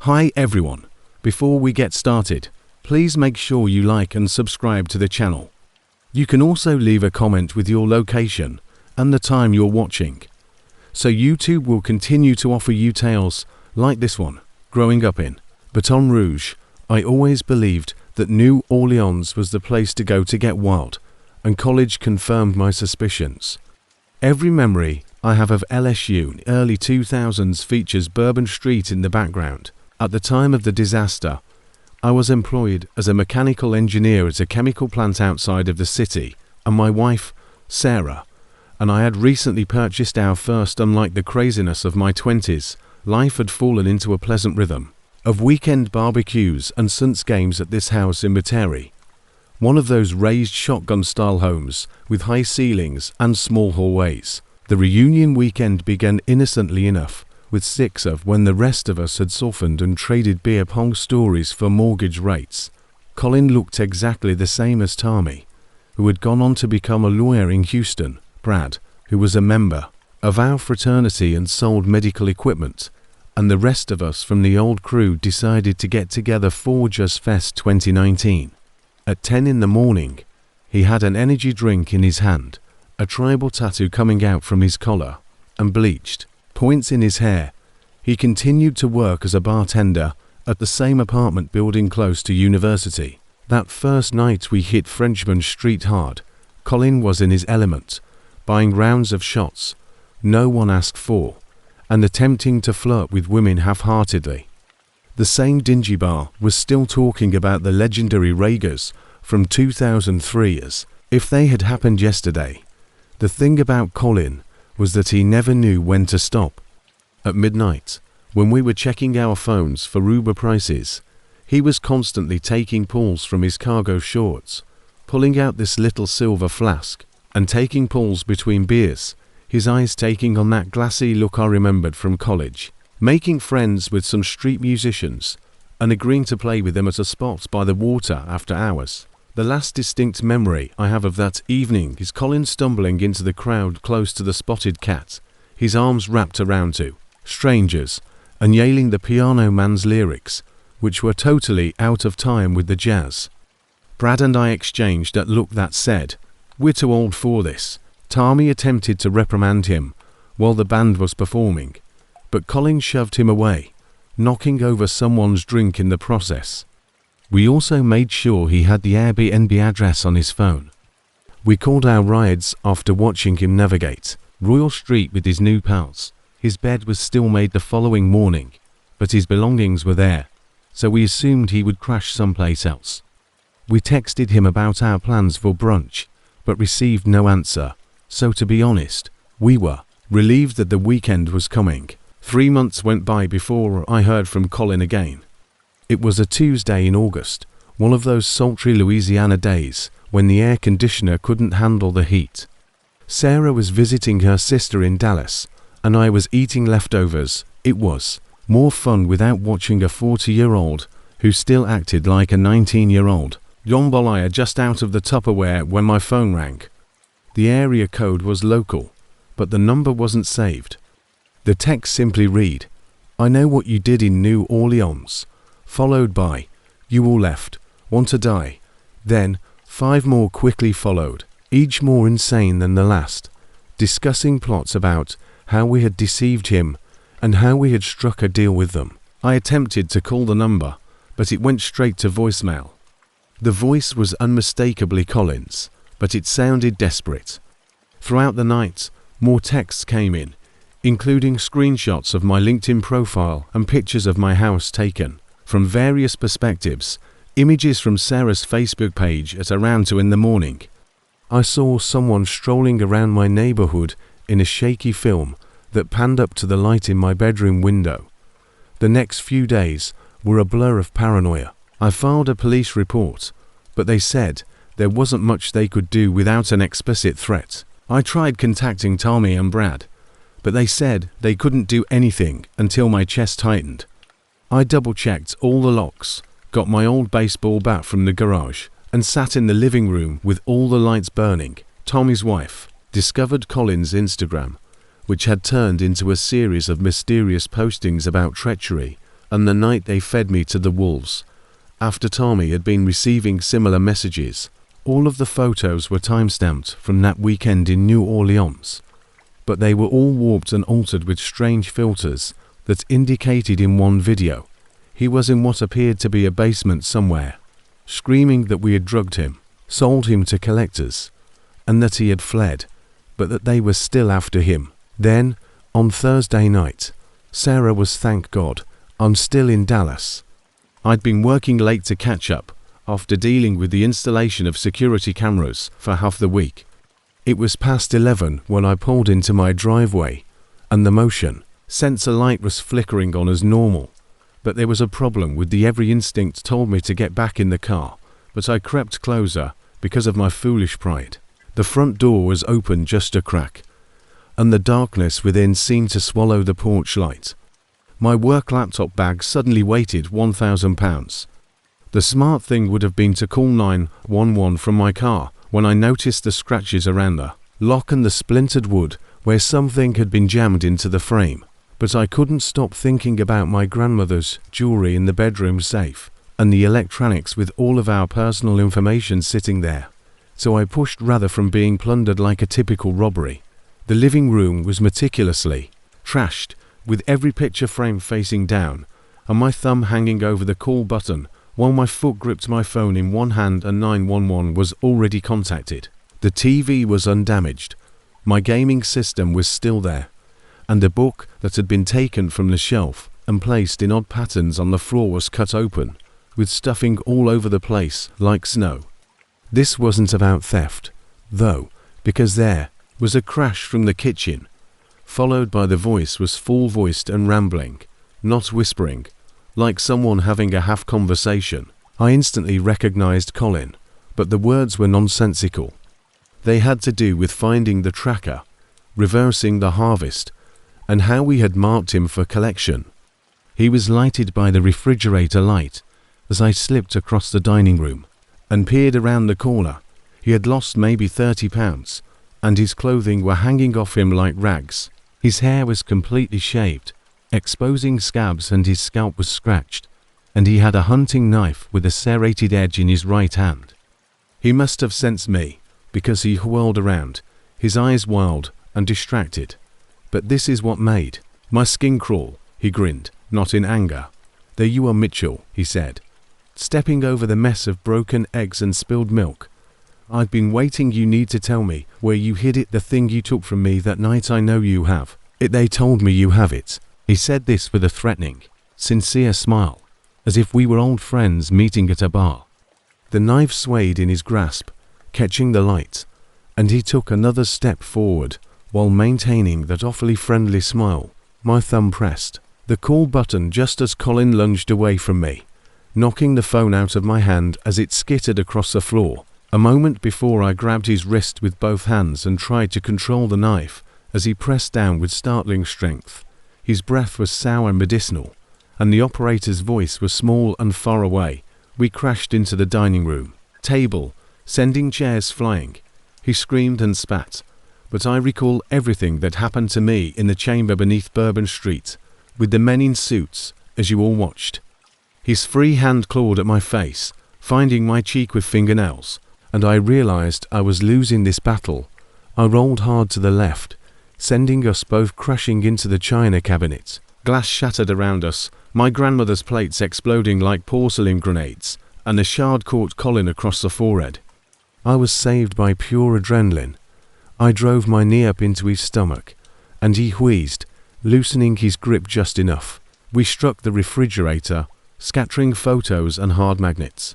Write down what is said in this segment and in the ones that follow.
Hi everyone. Before we get started, please make sure you like and subscribe to the channel. You can also leave a comment with your location and the time you're watching, so YouTube will continue to offer you tales like this one. Growing up in Baton Rouge, I always believed that New Orleans was the place to go to get wild, and college confirmed my suspicions. Every memory I have of LSU in early 2000s features Bourbon Street in the background. At the time of the disaster, I was employed as a mechanical engineer at a chemical plant outside of the city, and my wife, Sarah, and I had recently purchased our first. Unlike the craziness of my 20s, life had fallen into a pleasant rhythm of weekend barbecues and Suns games at this house in Metairie, one of those raised shotgun-style homes with high ceilings and small hallways. The reunion weekend began innocently enough, with 6 of when the rest of us had softened and traded beer pong stories for mortgage rates. Colin looked exactly the same as Tommy, who had gone on to become a lawyer in Houston. Brad, who was a member of our fraternity and sold medical equipment, and the rest of us from the old crew decided to get together for Just Fest 2019. At 10 in the morning, he had an energy drink in his hand, a tribal tattoo coming out from his collar, and bleached points in his hair. He continued to work as a bartender at the same apartment building close to university. That first night we hit Frenchman Street hard. Colin was in his element, buying rounds of shots no one asked for, and attempting to flirt with women half-heartedly. The same dingy bar was still talking about the legendary Raegers from 2003 as if they had happened yesterday. The thing about Colin was that he never knew when to stop. At midnight, when we were checking our phones for Uber prices, he was constantly taking pulls from his cargo shorts, pulling out this little silver flask, and taking pulls between beers, his eyes taking on that glassy look I remembered from college, making friends with some street musicians, and agreeing to play with them at a spot by the water after hours. The last distinct memory I have of that evening is Colin stumbling into the crowd close to the Spotted Cat, his arms wrapped around 2 strangers, and yelling the Piano Man's lyrics, which were totally out of time with the jazz. Brad and I exchanged that look that said, "We're too old for this." Tommy attempted to reprimand him while the band was performing, but Colin shoved him away, knocking over someone's drink in the process. We also made sure he had the Airbnb address on his phone. We called our rides after watching him navigate Royal Street with his new pals. His bed was still made the following morning, but his belongings were there, so we assumed he would crash someplace else. We texted him about our plans for brunch, but received no answer, so to be honest, we were relieved that the weekend was coming. 3 months went by before I heard from Colin again. It was a Tuesday in August, one of those sultry Louisiana days when the air conditioner couldn't handle the heat. Sarah was visiting her sister in Dallas, and I was eating leftovers. It was more fun without watching a 40-year-old who still acted like a 19-year-old. Jambalaya just out of the Tupperware when my phone rang. The area code was local, but the number wasn't saved. The text simply read, "I know what you did in New Orleans," followed by, "You all left, want to die." Then 5 more quickly followed, each more insane than the last, discussing plots about how we had deceived him and how we had struck a deal with them. I attempted to call the number, but it went straight to voicemail. The voice was unmistakably Colin's, but it sounded desperate. Throughout the night, more texts came in, including screenshots of my LinkedIn profile and pictures of my house taken from various perspectives, images from Sarah's Facebook page at around 2 in the morning. I saw someone strolling around my neighborhood in a shaky film that panned up to the light in my bedroom window. The next few days were a blur of paranoia. I filed a police report, but they said there wasn't much they could do without an explicit threat. I tried contacting Tommy and Brad, but they said they couldn't do anything until my chest tightened. I double-checked all the locks, got my old baseball bat from the garage, and sat in the living room with all the lights burning. Tommy's wife discovered Colin's Instagram, which had turned into a series of mysterious postings about treachery and the night they fed me to the wolves. After Tommy had been receiving similar messages, all of the photos were timestamped from that weekend in New Orleans, but they were all warped and altered with strange filters that indicated in one video he was in what appeared to be a basement somewhere, screaming that we had drugged him, sold him to collectors, and that he had fled, but that they were still after him. Then, on Thursday night, Sarah was, thank God, I'm still in Dallas. I'd been working late to catch up, after dealing with the installation of security cameras for half the week. It was past 11 when I pulled into my driveway, and the motion sensor light was flickering on as normal, but there was a problem with the every instinct told me to get back in the car, but I crept closer because of my foolish pride. The front door was open just a crack, and the darkness within seemed to swallow the porch light. My work laptop bag suddenly weighted £1,000. The smart thing would have been to call 911 from my car when I noticed the scratches around the lock and the splintered wood where something had been jammed into the frame. But I couldn't stop thinking about my grandmother's jewelry in the bedroom safe and the electronics with all of our personal information sitting there. So I pushed rather from being plundered like a typical robbery. The living room was meticulously trashed, with every picture frame facing down, and my thumb hanging over the call button, while my foot gripped my phone in one hand and 911 was already contacted. The TV was undamaged. My gaming system was still there, and the book that had been taken from the shelf and placed in odd patterns on the floor was cut open, with stuffing all over the place like snow. This wasn't about theft, though, because there was a crash from the kitchen, followed by the voice was full-voiced and rambling, not whispering, like someone having a half conversation. I instantly recognized Colin, but the words were nonsensical. They had to do with finding the tracker, reversing the harvest, and how we had marked him for collection. He was lighted by the refrigerator light as I slipped across the dining room and peered around the corner. He had lost maybe £30, and his clothing were hanging off him like rags. His hair was completely shaved, exposing scabs, and his scalp was scratched, and he had a hunting knife with a serrated edge in his right hand. He must have sensed me, because he whirled around, his eyes wild and distracted. But this is what made my skin crawl. He grinned, not in anger. There you are, Mitchell, he said, stepping over the mess of broken eggs and spilled milk. I've been waiting. You need to tell me where you hid it, the thing you took from me that night. I know you have it. They told me you have it. He said this with a threatening, sincere smile, as if we were old friends meeting at a bar. The knife swayed in his grasp, catching the light, and he took another step forward while maintaining that awfully friendly smile. My thumb pressed the call button just as Colin lunged away from me, knocking the phone out of my hand as it skittered across the floor. A moment before, I grabbed his wrist with both hands and tried to control the knife as he pressed down with startling strength. His breath was sour and medicinal, and the operator's voice was small and far away. We crashed into the dining room table, sending chairs flying. He screamed and spat, but I recall everything that happened to me in the chamber beneath Bourbon Street, with the men in suits, as you all watched. His free hand clawed at my face, finding my cheek with fingernails, and I realized I was losing this battle. I rolled hard to the left, sending us both crashing into the china cabinet. Glass shattered around us, my grandmother's plates exploding like porcelain grenades, and the shard caught Colin across the forehead. I was saved by pure adrenaline. I drove my knee up into his stomach, and he wheezed, loosening his grip just enough. We struck the refrigerator, scattering photos and hard magnets,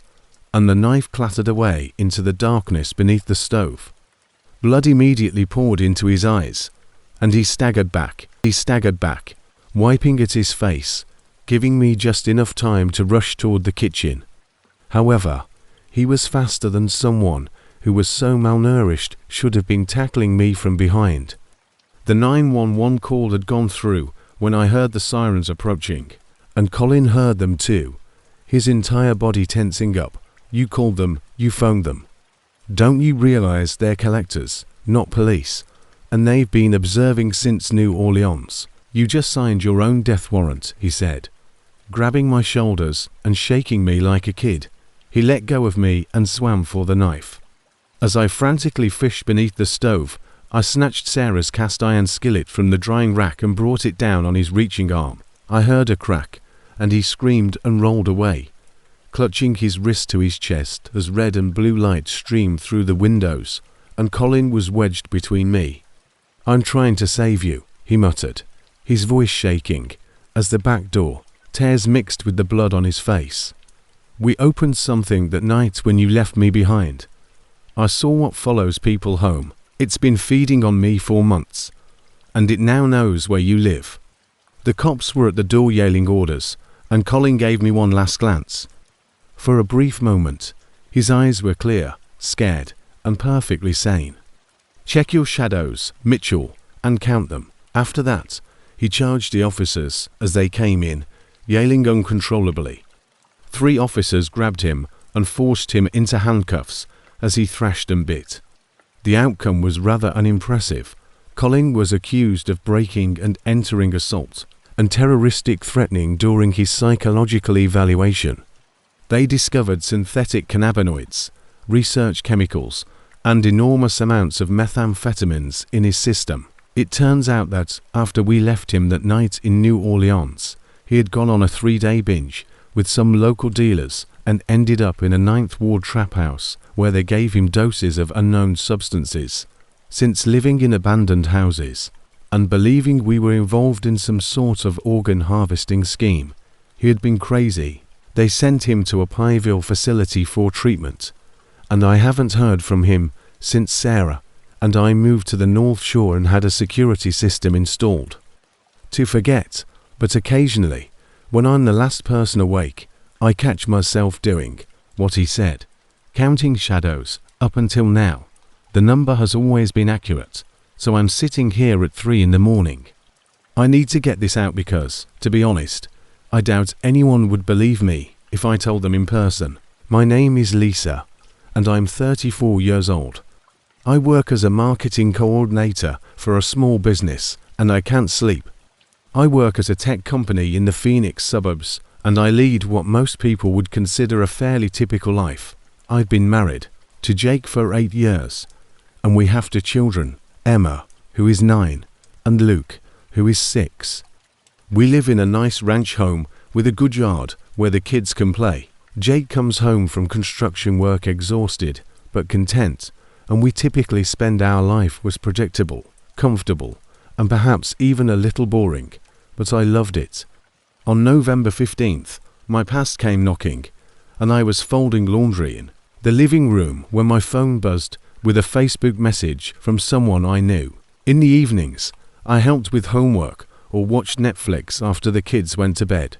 and the knife clattered away into the darkness beneath the stove. Blood immediately poured into his eyes, and he staggered back, wiping at his face, giving me just enough time to rush toward the kitchen. However, he was faster than someone who was so malnourished should have been tackling me from behind. The 911 call had gone through when I heard the sirens approaching, and Colin heard them too, his entire body tensing up. You called them, you phoned them. Don't you realize they're collectors, not police, and they've been observing since New Orleans? You just signed your own death warrant, he said. grabbing my shoulders and shaking me like a kid. He let go of me and swam for the knife. As I frantically fished beneath the stove, I snatched Sarah's cast iron skillet from the drying rack and brought it down on his reaching arm. I heard a crack, and he screamed and rolled away, clutching his wrist to his chest as red and blue light streamed through the windows, and Colin was wedged between me. "I'm trying to save you," he muttered, his voice shaking, as the back door, tears mixed with the blood on his face. "We opened something that night when you left me behind. I saw what follows people home. It's been feeding on me for months, and it now knows where you live." The cops were at the door yelling orders, and Colin gave me one last glance. For a brief moment, his eyes were clear, scared, and perfectly sane. "Check your shadows, Mitchell, and count them." After that, he charged the officers as they came in, yelling uncontrollably. 3 officers grabbed him and forced him into handcuffs as he thrashed and bit. The outcome was rather unimpressive. Colin was accused of breaking and entering assault and terroristic threatening during his psychological evaluation. They discovered synthetic cannabinoids, research chemicals, and enormous amounts of methamphetamines in his system. It turns out that, after we left him that night in New Orleans, he had gone on a 3-day binge with some local dealers and ended up in a 9th Ward trap house where they gave him doses of unknown substances. Since living in abandoned houses and believing we were involved in some sort of organ harvesting scheme, he had been crazy. They sent him to a Pyville facility for treatment, and I haven't heard from him since Sarah and I moved to the North Shore and had a security system installed. To forget, but occasionally, when I'm the last person awake, I catch myself doing what he said, counting shadows. Up until now, the number has always been accurate, so I'm sitting here at 3 in the morning. I need to get this out because, to be honest, I doubt anyone would believe me if I told them in person. My name is Lisa, and I'm 34 years old. I work as a marketing coordinator for a small business, and I can't sleep. I work at a tech company in the Phoenix suburbs, and I lead what most people would consider a fairly typical life. I've been married to Jake for 8 years, and we have 2 children, Emma, who is 9, and Luke, who is 6. We live in a nice ranch home with a good yard where the kids can play. Jake comes home from construction work exhausted, but content, and we typically spend our life was predictable, comfortable, and perhaps even a little boring, but I loved it. On November 15th, my past came knocking, and I was folding laundry in the living room when my phone buzzed with a Facebook message from someone I knew. In the evenings, I helped with homework or watched Netflix after the kids went to bed.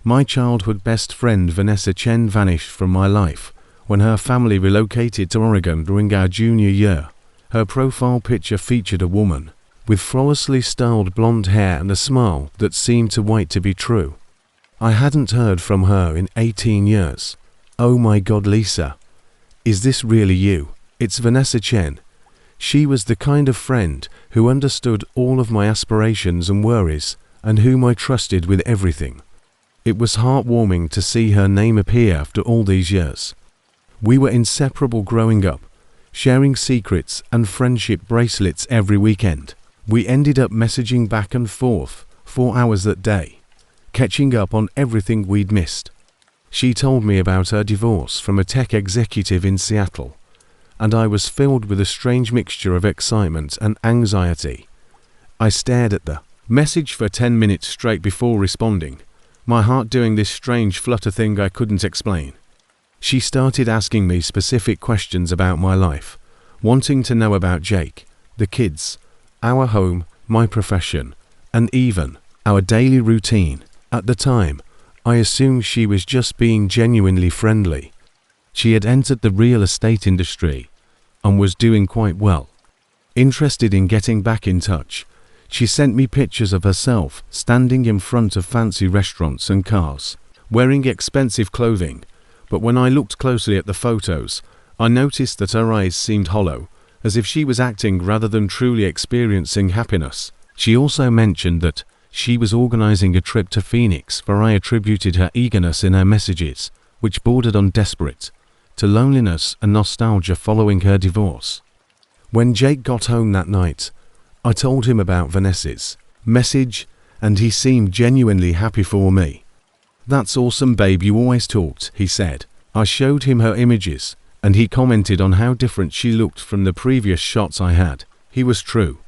My childhood best friend Vanessa Chen vanished from my life when her family relocated to Oregon during our junior year. Her profile picture featured a woman with flawlessly styled blonde hair and a smile that seemed too white to be true. I hadn't heard from her in 18 years. Oh my God, Lisa. Is this really you? It's Vanessa Chen. She was the kind of friend who understood all of my aspirations and worries and whom I trusted with everything. It was heartwarming to see her name appear after all these years. We were inseparable growing up, sharing secrets and friendship bracelets every weekend. We ended up messaging back and forth 4 hours that day, catching up on everything we'd missed. She told me about her divorce from a tech executive in Seattle, and I was filled with a strange mixture of excitement and anxiety. I stared at the message for 10 minutes straight before responding, my heart doing this strange flutter thing I couldn't explain. She started asking me specific questions about my life, wanting to know about Jake, the kids, our home, my profession, and even our daily routine. At the time, I assumed she was just being genuinely friendly. She had entered the real estate industry and was doing quite well. Interested in getting back in touch, she sent me pictures of herself standing in front of fancy restaurants and cars, wearing expensive clothing. But when I looked closely at the photos, I noticed that her eyes seemed hollow, as if she was acting rather than truly experiencing happiness. She also mentioned that She was organizing a trip to Phoenix, for I attributed her eagerness in her messages, which bordered on desperate, to loneliness and nostalgia following her divorce. When Jake got home that night, I told him about Vanessa's message, and he seemed genuinely happy for me. "That's awesome, babe, you always talked," he said. I showed him her images, and he commented on how different she looked from the previous shots I had. He was true.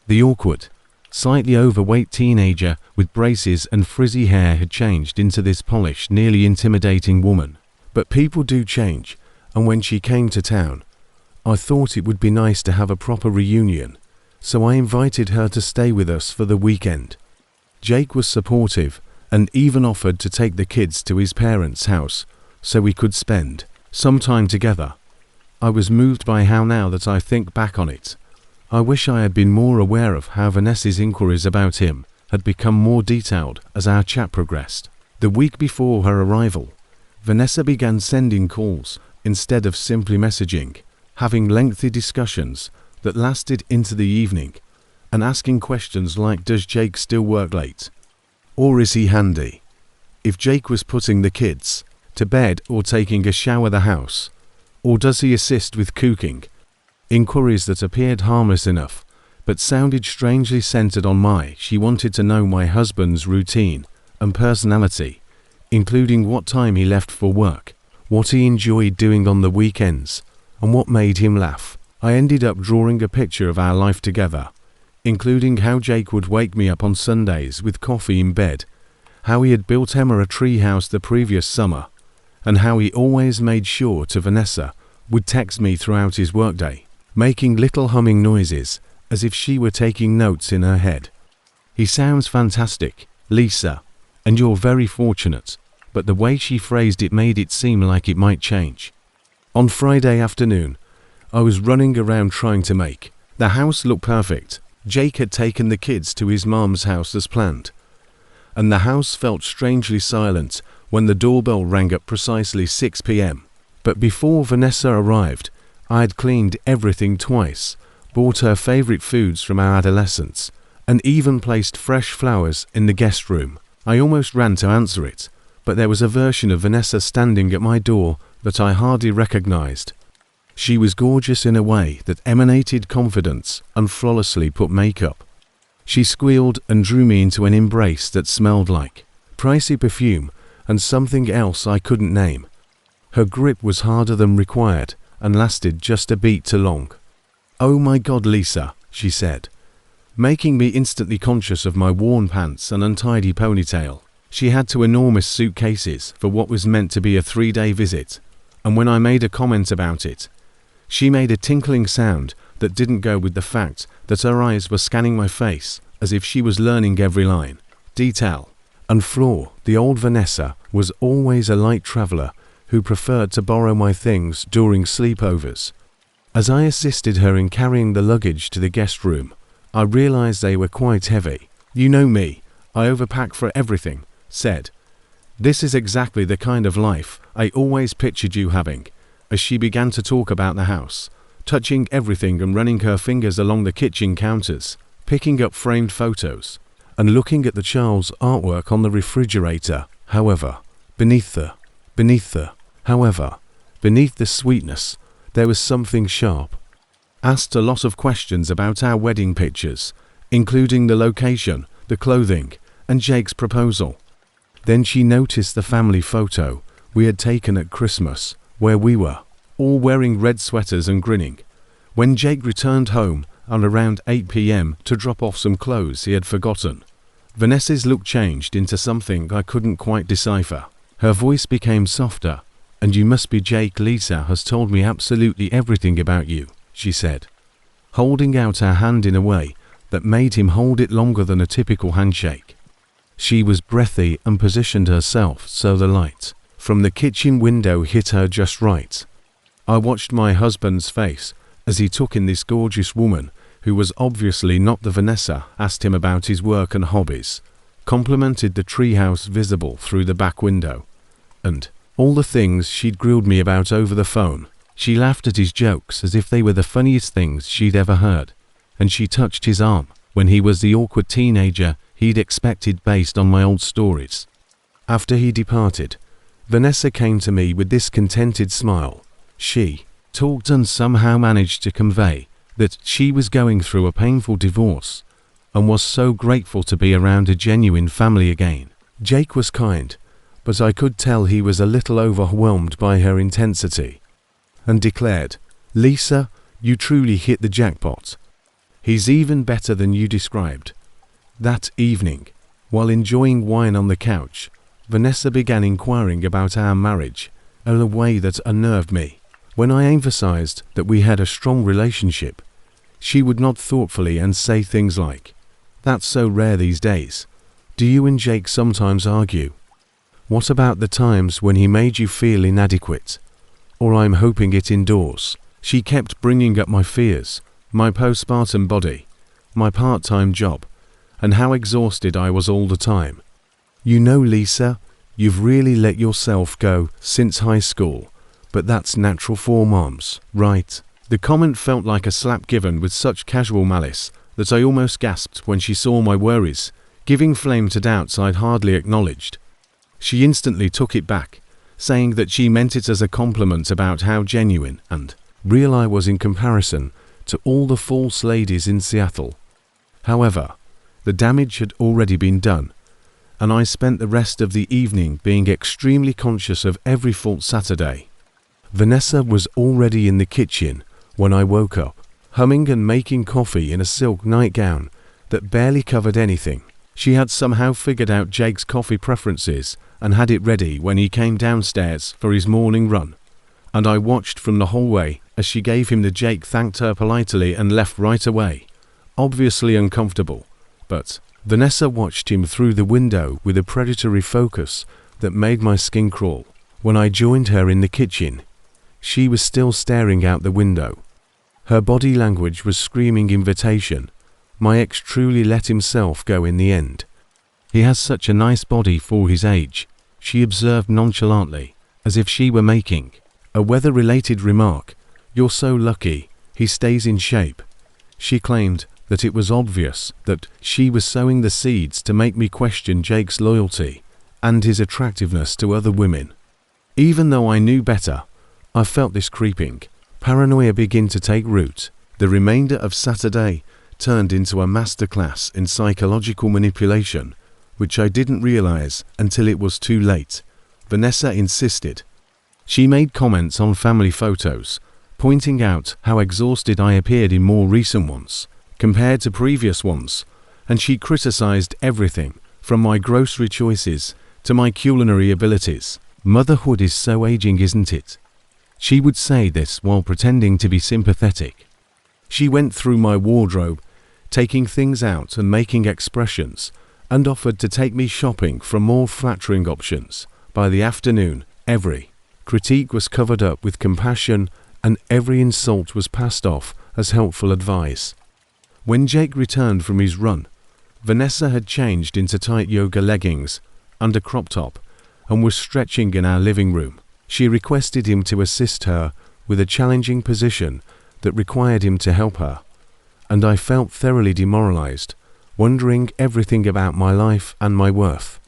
The awkward, slightly overweight teenager with braces and frizzy hair had changed into this polished, nearly intimidating woman. But people do change, and when she came to town, I thought it would be nice to have a proper reunion, so I invited her to stay with us for the weekend. Jake was supportive and even offered to take the kids to his parents' house so we could spend some time together. I was moved by how, now that I think back on it, I wish I had been more aware of how Vanessa's inquiries about him had become more detailed as our chat progressed. The week before her arrival, Vanessa began sending calls instead of simply messaging, having lengthy discussions that lasted into the evening, and asking questions like, does Jake still work late? Or is he handy? If Jake was putting the kids to bed or taking a shower at the house, or does he assist with cooking? Inquiries that appeared harmless enough, but sounded strangely centered on she wanted to know my husband's routine and personality, including what time he left for work, what he enjoyed doing on the weekends, and what made him laugh. I ended up drawing a picture of our life together, including how Jake would wake me up on Sundays with coffee in bed, how he had built Emma a treehouse the previous summer, and how he always made sure to Vanessa would text me throughout his workday, making little humming noises as if she were taking notes in her head. "He sounds fantastic, Lisa, and you're very fortunate," but the way she phrased it made it seem like it might change. On Friday afternoon, I was running around trying to make the house look perfect. Jake had taken the kids to his mom's house as planned, and the house felt strangely silent when the doorbell rang at precisely 6 p.m. But before Vanessa arrived, I had cleaned everything twice, bought her favorite foods from our adolescence, and even placed fresh flowers in the guest room. I almost ran to answer it, but there was a version of Vanessa standing at my door that I hardly recognized. She was gorgeous in a way that emanated confidence and flawlessly put makeup. She squealed and drew me into an embrace that smelled like pricey perfume and something else I couldn't name. Her grip was harder than required and lasted just a beat too long. "Oh my God, Lisa," she said, making me instantly conscious of my worn pants and untidy ponytail. She had two enormous suitcases for what was meant to be a 3-day visit, and when I made a comment about it, she made a tinkling sound that didn't go with the fact that her eyes were scanning my face as if she was learning every line, detail, and flaw. The old Vanessa was always a light traveler who preferred to borrow my things during sleepovers. As I assisted her in carrying the luggage to the guest room, I realized they were quite heavy. "You know me, I overpack for everything," said. "This is exactly the kind of life I always pictured you having," as she began to talk about the house, touching everything and running her fingers along the kitchen counters, picking up framed photos, and looking at the child's artwork on the refrigerator. Beneath the sweetness, there was something sharp. Asked a lot of questions about our wedding pictures, including the location, the clothing, and Jake's proposal. Then she noticed the family photo we had taken at Christmas, where we were all wearing red sweaters and grinning, when Jake returned home at around 8 p.m. to drop off some clothes he had forgotten. Vanessa's look changed into something I couldn't quite decipher. Her voice became softer. "And you must be Jake. Lisa has told me absolutely everything about you," she said, holding out her hand in a way that made him hold it longer than a typical handshake. She was breathy and positioned herself so the light from the kitchen window hit her just right. I watched my husband's face as he took in this gorgeous woman who was obviously not the Vanessa, asked him about his work and hobbies, complimented the treehouse visible through the back window, and all the things she'd grilled me about over the phone. She laughed at his jokes as if they were the funniest things she'd ever heard, and she touched his arm when he was the awkward teenager he'd expected based on my old stories. After he departed, Vanessa came to me with this contented smile. She talked and somehow managed to convey that she was going through a painful divorce and was so grateful to be around a genuine family again. Jake was kind, but I could tell he was a little overwhelmed by her intensity, and declared, "Lisa, you truly hit the jackpot. He's even better than you described." That evening, while enjoying wine on the couch, Vanessa began inquiring about our marriage in a way that unnerved me. When I emphasized that we had a strong relationship, she would nod thoughtfully and say things like, "That's so rare these days. Do you and Jake sometimes argue? What about the times when he made you feel inadequate? Or I'm hoping it indoors." She kept bringing up my fears, my postpartum body, my part-time job, and how exhausted I was all the time. "You know, Lisa, you've really let yourself go since high school, but that's natural for moms, right?" The comment felt like a slap given with such casual malice that I almost gasped when she saw my worries, giving flame to doubts I'd hardly acknowledged. She instantly took it back, saying that she meant it as a compliment about how genuine and real I was in comparison to all the false ladies in Seattle. However, the damage had already been done, and I spent the rest of the evening being extremely conscious of every false Saturday. Vanessa was already in the kitchen when I woke up, humming and making coffee in a silk nightgown that barely covered anything. She had somehow figured out Jake's coffee preferences and had it ready when he came downstairs for his morning run, and I watched from the hallway as she gave him the Jake, thanked her politely and left right away, obviously uncomfortable. But Vanessa watched him through the window with a predatory focus that made my skin crawl. When I joined her in the kitchen, she was still staring out the window. Her body language was screaming invitation. My ex truly let himself go in the end. "He has such a nice body for his age," she observed nonchalantly, as if she were making a weather-related remark. "You're so lucky, he stays in shape." She claimed that it was obvious that she was sowing the seeds to make me question Jake's loyalty and his attractiveness to other women. Even though I knew better, I felt this creeping paranoia begin to take root. The remainder of Saturday turned into a masterclass in psychological manipulation, which I didn't realize until it was too late. Vanessa insisted. She made comments on family photos, pointing out how exhausted I appeared in more recent ones compared to previous ones, and she criticized everything from my grocery choices to my culinary abilities. "Motherhood is so aging, isn't it?" She would say this while pretending to be sympathetic. She went through my wardrobe, taking things out and making expressions, and offered to take me shopping for more flattering options. By the afternoon, every critique was covered up with compassion, and every insult was passed off as helpful advice. When Jake returned from his run, Vanessa had changed into tight yoga leggings and a crop top and was stretching in our living room. She requested him to assist her with a challenging position that required him to help her, and I felt thoroughly demoralized, wondering everything about my life and my worth.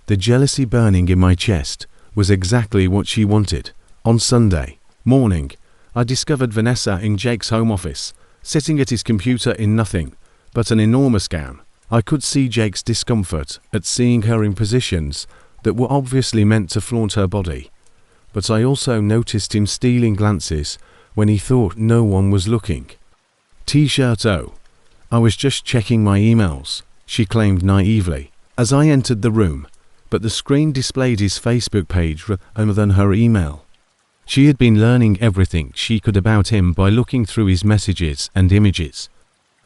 The jealousy burning in my chest was exactly what she wanted. On Sunday morning, I discovered Vanessa in Jake's home office, sitting at his computer in nothing but an enormous gown. I could see Jake's discomfort at seeing her in positions that were obviously meant to flaunt her body, but I also noticed him stealing glances when he thought no one was looking. T-shirt "Oh, I was just checking my emails," she claimed naively, as I entered the room, but the screen displayed his Facebook page rather than her email. She had been learning everything she could about him by looking through his messages and images.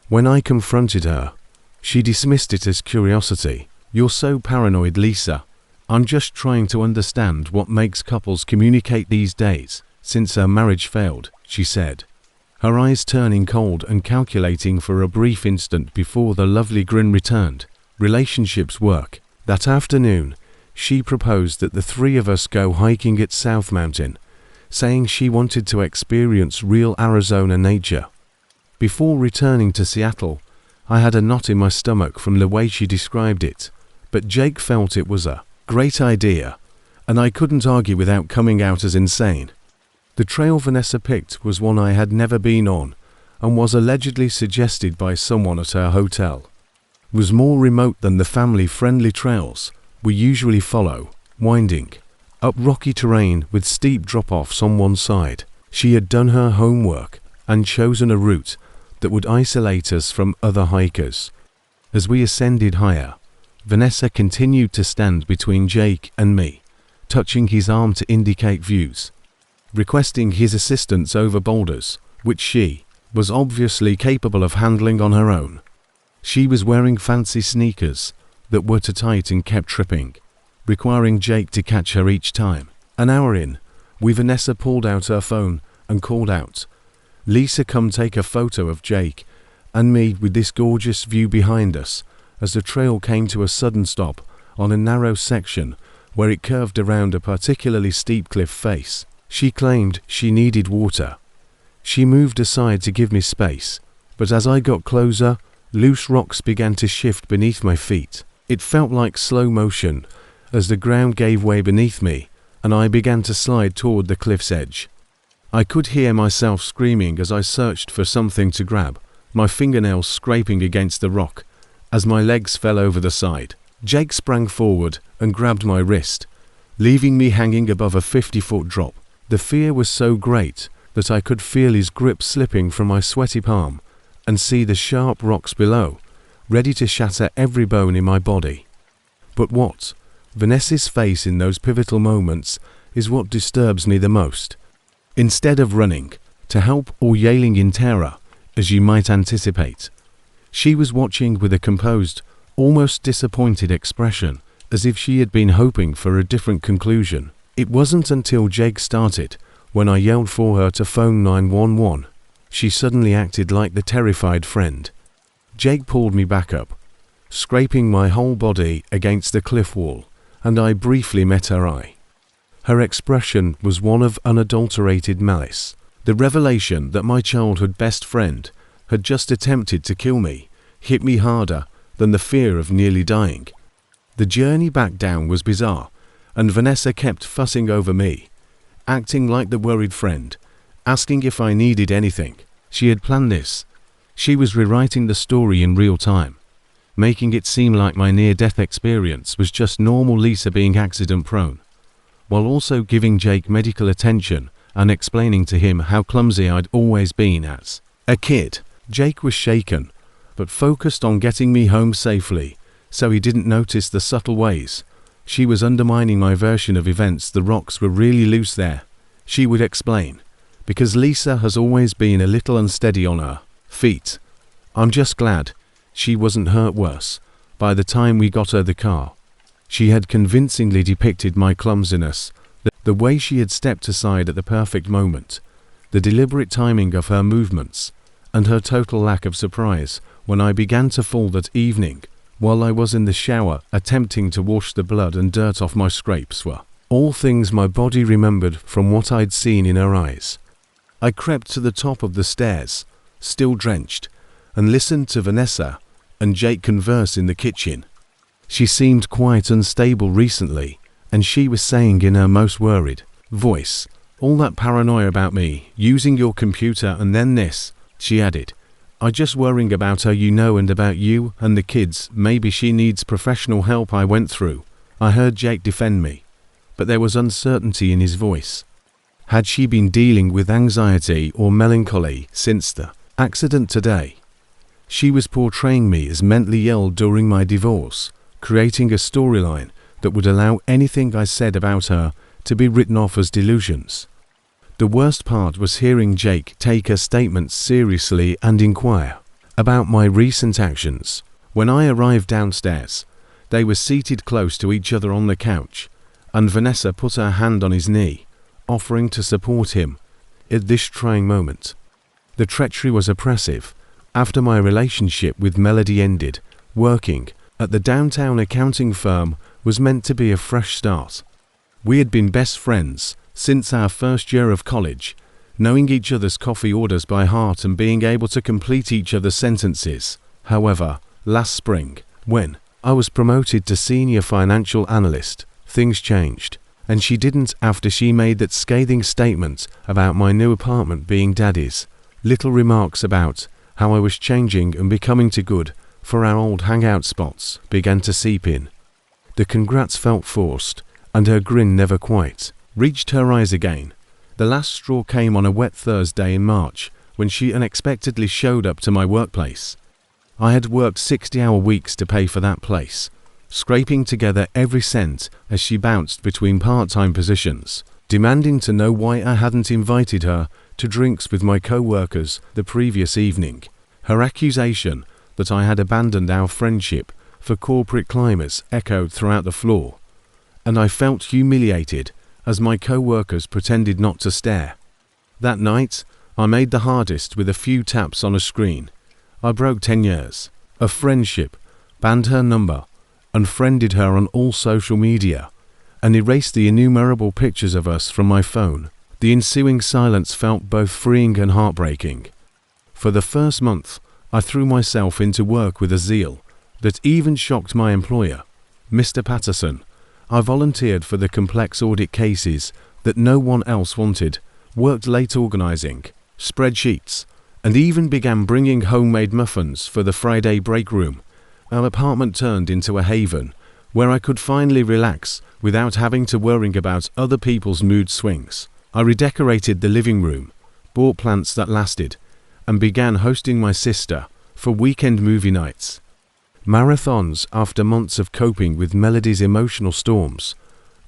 When I confronted her, she dismissed it as curiosity. "You're so paranoid, Lisa. I'm just trying to understand what makes couples communicate these days since her marriage failed," she said, her eyes turning cold and calculating for a brief instant before the lovely grin returned. Relationships work. That afternoon, she proposed that the three of us go hiking at South Mountain, saying she wanted to experience real Arizona nature. Before returning to Seattle, I had a knot in my stomach from the way she described it, but Jake felt it was a great idea, and I couldn't argue without coming out as insane. The trail Vanessa picked was one I had never been on, and was allegedly suggested by someone at her hotel. It was more remote than the family-friendly trails we usually follow, winding up rocky terrain with steep drop-offs on one side. She had done her homework and chosen a route that would isolate us from other hikers. As we ascended higher, Vanessa continued to stand between Jake and me, touching his arm to indicate views, requesting his assistance over boulders, which she was obviously capable of handling on her own. She was wearing fancy sneakers that were too tight and kept tripping, requiring Jake to catch her each time. An hour in, Vanessa pulled out her phone and called out, "Lisa, come take a photo of Jake and me with this gorgeous view behind us," as the trail came to a sudden stop on a narrow section where it curved around a particularly steep cliff face. She claimed she needed water. She moved aside to give me space, but as I got closer, loose rocks began to shift beneath my feet. It felt like slow motion as the ground gave way beneath me and I began to slide toward the cliff's edge. I could hear myself screaming as I searched for something to grab, my fingernails scraping against the rock as my legs fell over the side. Jake sprang forward and grabbed my wrist, leaving me hanging above a 50-foot drop. The fear was so great that I could feel his grip slipping from my sweaty palm and see the sharp rocks below, ready to shatter every bone in my body. But what? Vanessa's face in those pivotal moments is what disturbs me the most. Instead of running to help or yelling in terror, as you might anticipate, she was watching with a composed, almost disappointed expression, as if she had been hoping for a different conclusion. It wasn't until Jake started, when I yelled for her to phone 911. She suddenly acted like the terrified friend. Jake pulled me back up, scraping my whole body against the cliff wall, and I briefly met her eye. Her expression was one of unadulterated malice. The revelation that my childhood best friend had just attempted to kill me hit me harder than the fear of nearly dying. The journey back down was bizarre, and Vanessa kept fussing over me, acting like the worried friend, asking if I needed anything. She had planned this. She was rewriting the story in real time, making it seem like my near-death experience was just normal Lisa being accident-prone, while also giving Jake medical attention and explaining to him how clumsy I'd always been as a kid. Jake was shaken, but focused on getting me home safely, so he didn't notice the subtle ways she was undermining my version of events. The rocks were really loose there, she would explain, because Lisa has always been a little unsteady on her feet. I'm just glad she wasn't hurt worse by the time we got her the car. She had convincingly depicted my clumsiness, the way she had stepped aside at the perfect moment, the deliberate timing of her movements, and her total lack of surprise when I began to fall that evening while I was in the shower attempting to wash the blood and dirt off my scrapes were all things my body remembered from what I'd seen in her eyes. I crept to the top of the stairs, still drenched, and listened to Vanessa and Jake converse in the kitchen. She seemed quite unstable recently, and she was saying in her most worried voice, "All that paranoia about me, using your computer and then this," she added. "I just worrying about her, you know, and about you and the kids. Maybe she needs professional help." I went through. I heard Jake defend me, but there was uncertainty in his voice. Had she been dealing with anxiety or melancholy since the accident today? She was portraying me as mentally ill during my divorce, creating a storyline that would allow anything I said about her to be written off as delusions. The worst part was hearing Jake take her statements seriously and inquire about my recent actions. When I arrived downstairs, they were seated close to each other on the couch, and Vanessa put her hand on his knee, offering to support him at this trying moment. The treachery was oppressive. After my relationship with Melody ended, working at the downtown accounting firm was meant to be a fresh start. We had been best friends since our first year of college, knowing each other's coffee orders by heart and being able to complete each other's sentences. However, last spring, when I was promoted to senior financial analyst, things changed, and she didn't after she made that scathing statement about my new apartment being Daddy's. Little remarks about how I was changing and becoming too good for our old hangout spots began to seep in. The congrats felt forced, and her grin never quite reached her eyes again. The last straw came on a wet Thursday in March when she unexpectedly showed up to my workplace. I had worked 60-hour weeks to pay for that place, scraping together every cent as she bounced between part-time positions, demanding to know why I hadn't invited her to drinks with my co-workers the previous evening. Her accusation that I had abandoned our friendship for corporate climbers echoed throughout the floor, and I felt humiliated as my co-workers pretended not to stare. That night, I made the hardest with a few taps on a screen. I broke 10 years of friendship, banned her number, unfriended her on all social media, and erased the innumerable pictures of us from my phone. The ensuing silence felt both freeing and heartbreaking. For the first month, I threw myself into work with a zeal that even shocked my employer, Mr. Patterson. I volunteered for the complex audit cases that no one else wanted, worked late organizing spreadsheets, and even began bringing homemade muffins for the Friday break room. Our apartment turned into a haven where I could finally relax without having to worry about other people's mood swings. I redecorated the living room, bought plants that lasted, and began hosting my sister for weekend movie nights. Marathons after months of coping with Melody's emotional storms.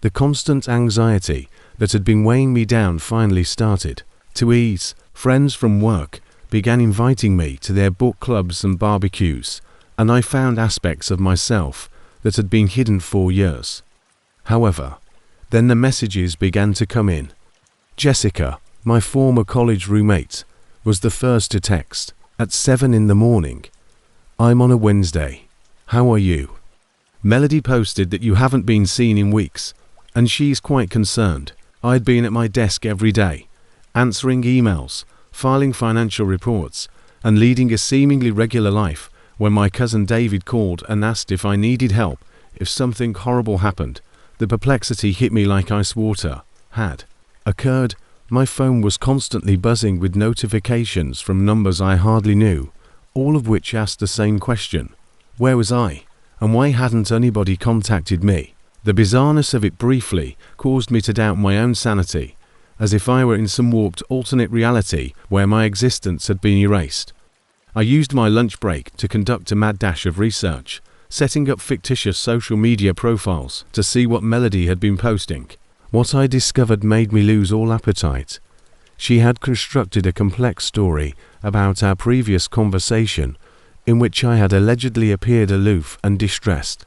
The constant anxiety that had been weighing me down finally started to ease. Friends from work began inviting me to their book clubs and barbecues, and I found aspects of myself that had been hidden for years. However, then the messages began to come in. Jessica, my former college roommate, was the first to text at 7 in the morning. I'm on a Wednesday. How are you? Melody posted that you haven't been seen in weeks, and she's quite concerned. I'd been at my desk every day, answering emails, filing financial reports, and leading a seemingly regular life when my cousin David called and asked if I needed help if something horrible happened. The perplexity hit me like ice water had occurred. My phone was constantly buzzing with notifications from numbers I hardly knew, all of which asked the same question. Where was I, and why hadn't anybody contacted me? The bizarreness of it briefly caused me to doubt my own sanity, as if I were in some warped alternate reality where my existence had been erased. I used my lunch break to conduct a mad dash of research, setting up fictitious social media profiles to see what Melody had been posting. What I discovered made me lose all appetite. She had constructed a complex story about our previous conversation, in which I had allegedly appeared aloof and distressed.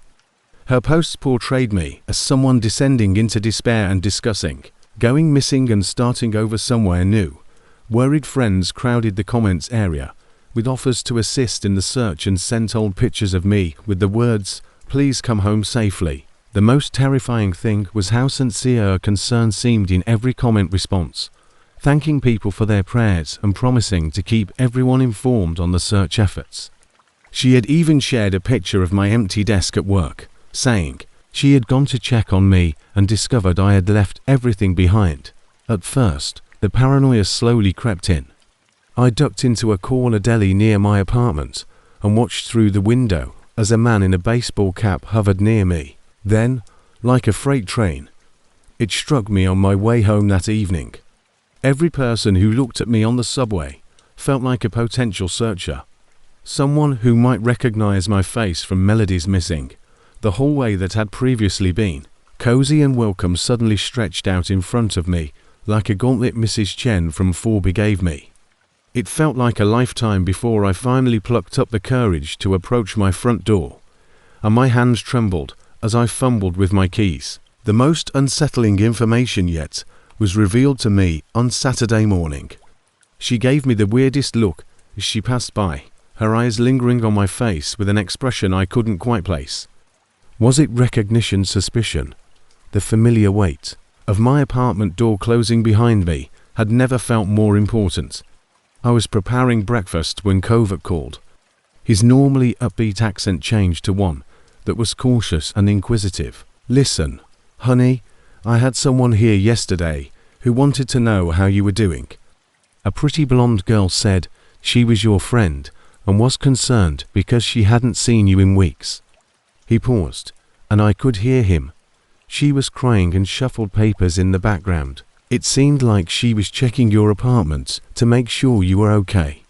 Her posts portrayed me as someone descending into despair and discussing going missing and starting over somewhere new. Worried friends crowded the comments area, with offers to assist in the search, and sent old pictures of me with the words, "Please come home safely." The most terrifying thing was how sincere her concern seemed in every comment response, thanking people for their prayers and promising to keep everyone informed on the search efforts. She had even shared a picture of my empty desk at work, saying she had gone to check on me and discovered I had left everything behind. At first, the paranoia slowly crept in. I ducked into a corner deli near my apartment and watched through the window as a man in a baseball cap hovered near me. Then, like a freight train, it struck me on my way home that evening. Every person who looked at me on the subway felt like a potential searcher, someone who might recognize my face from Melody's missing. The hallway that had previously been cozy and welcome suddenly stretched out in front of me like a gauntlet Mrs. Chen from Forby gave me. It felt like a lifetime before I finally plucked up the courage to approach my front door, and my hands trembled as I fumbled with my keys. The most unsettling information yet was revealed to me on Saturday morning. She gave me the weirdest look as she passed by, her eyes lingering on my face with an expression I couldn't quite place. Was it recognition, suspicion? The familiar weight of my apartment door closing behind me had never felt more important. I was preparing breakfast when Covert called. His normally upbeat accent changed to one that was cautious and inquisitive. "Listen, honey, I had someone here yesterday who wanted to know how you were doing." A pretty blonde girl said she was your friend and was concerned because she hadn't seen you in weeks. He paused, and I could hear him. She was crying and shuffled papers in the background. It seemed like she was checking your apartment to make sure you were okay.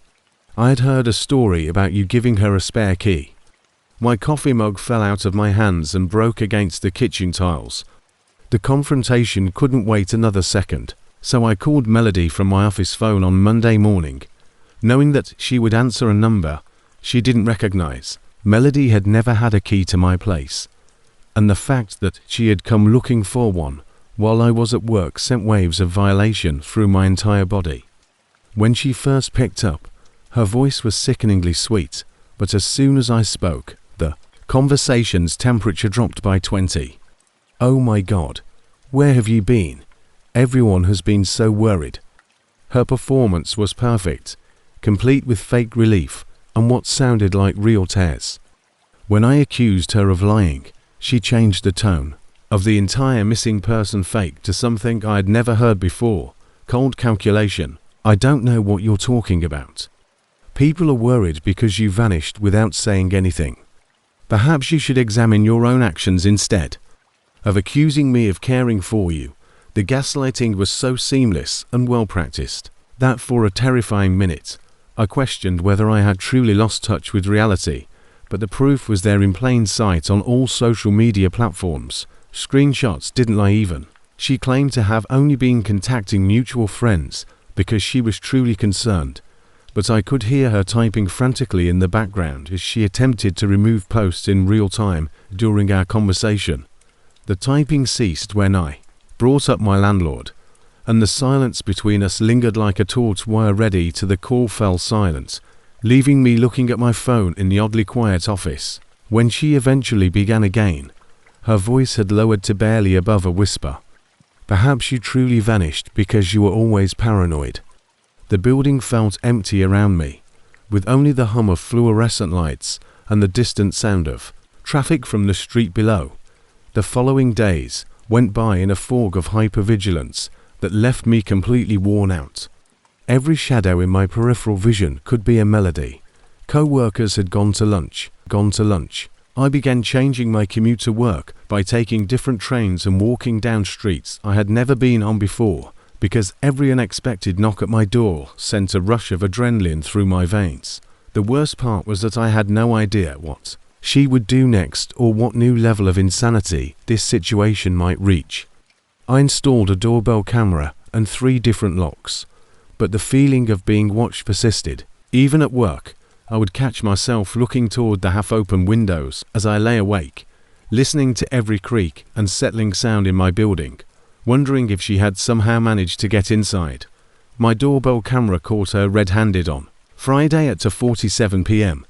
I had heard a story about you giving her a spare key. My coffee mug fell out of my hands and broke against the kitchen tiles. The confrontation couldn't wait another second, so I called Melody from my office phone on Monday morning, knowing that she would answer a number she didn't recognize. Melody had never had a key to my place, and the fact that she had come looking for one while I was at work sent waves of violation through my entire body. When she first picked up, her voice was sickeningly sweet, but as soon as I spoke, the conversation's temperature dropped by 20. "Oh my God, where have you been? Everyone has been so worried." Her performance was perfect, complete with fake relief and what sounded like real tears. When I accused her of lying, she changed the tone of the entire missing person fake to something I had never heard before: cold calculation. "I don't know what you're talking about. People are worried because you vanished without saying anything. Perhaps you should examine your own actions instead of accusing me of caring for you." The gaslighting was so seamless and well practiced that for a terrifying minute, I questioned whether I had truly lost touch with reality, but the proof was there in plain sight on all social media platforms. Screenshots didn't lie even. She claimed to have only been contacting mutual friends because she was truly concerned, but I could hear her typing frantically in the background as she attempted to remove posts in real time during our conversation. The typing ceased when I brought up my landlord, and the silence between us lingered like a taut wire. Ready to the call fell silent, leaving me looking at my phone in the oddly quiet office. When she eventually began again, her voice had lowered to barely above a whisper. "Perhaps you truly vanished because you were always paranoid." The building felt empty around me, with only the hum of fluorescent lights and the distant sound of traffic from the street below. The following days went by in a fog of hypervigilance that left me completely worn out. Every shadow in my peripheral vision could be a Melody. Co-workers had gone to lunch. I began changing my commute to work by taking different trains and walking down streets I had never been on before, because every unexpected knock at my door sent a rush of adrenaline through my veins. The worst part was that I had no idea what she would do next or what new level of insanity this situation might reach. I installed a doorbell camera and 3 different locks, but the feeling of being watched persisted. Even at work, I would catch myself looking toward the half-open windows as I lay awake, listening to every creak and settling sound in my building, wondering if she had somehow managed to get inside. My doorbell camera caught her red-handed on Friday at 2:47 p.m.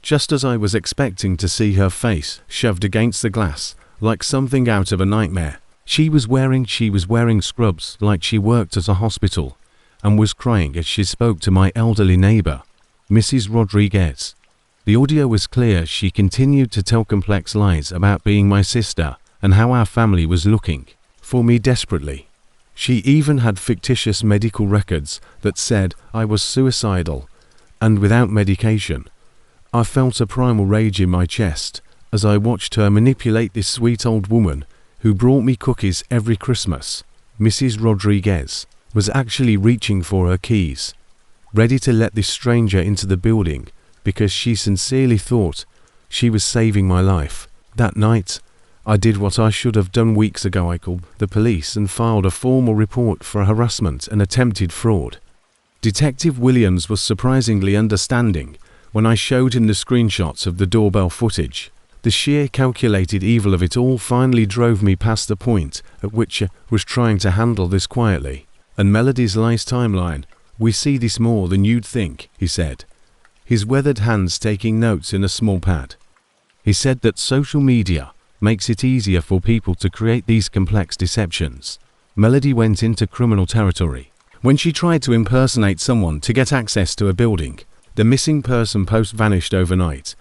Just as I was expecting to see her face shoved against the glass like something out of a nightmare. She was wearing scrubs like she worked at a hospital and was crying as she spoke to my elderly neighbor, Mrs. Rodriguez. The audio was clear. She continued to tell complex lies about being my sister and how our family was looking for me desperately. She even had fictitious medical records that said I was suicidal and without medication. I felt a primal rage in my chest as I watched her manipulate this sweet old woman who brought me cookies every Christmas. Mrs. Rodriguez was actually reaching for her keys, ready to let this stranger into the building because she sincerely thought she was saving my life. That night, I did what I should have done weeks ago. I called the police and filed a formal report for harassment and attempted fraud. Detective Williams was surprisingly understanding when I showed him the screenshots of the doorbell footage. The sheer calculated evil of it all finally drove me past the point at which I was trying to handle this quietly. "And Melody's lies timeline, we see this more than you'd think," he said, his weathered hands taking notes in a small pad. He said that social media makes it easier for people to create these complex deceptions. Melody went into criminal territory when she tried to impersonate someone to get access to a building. The missing person post vanished overnight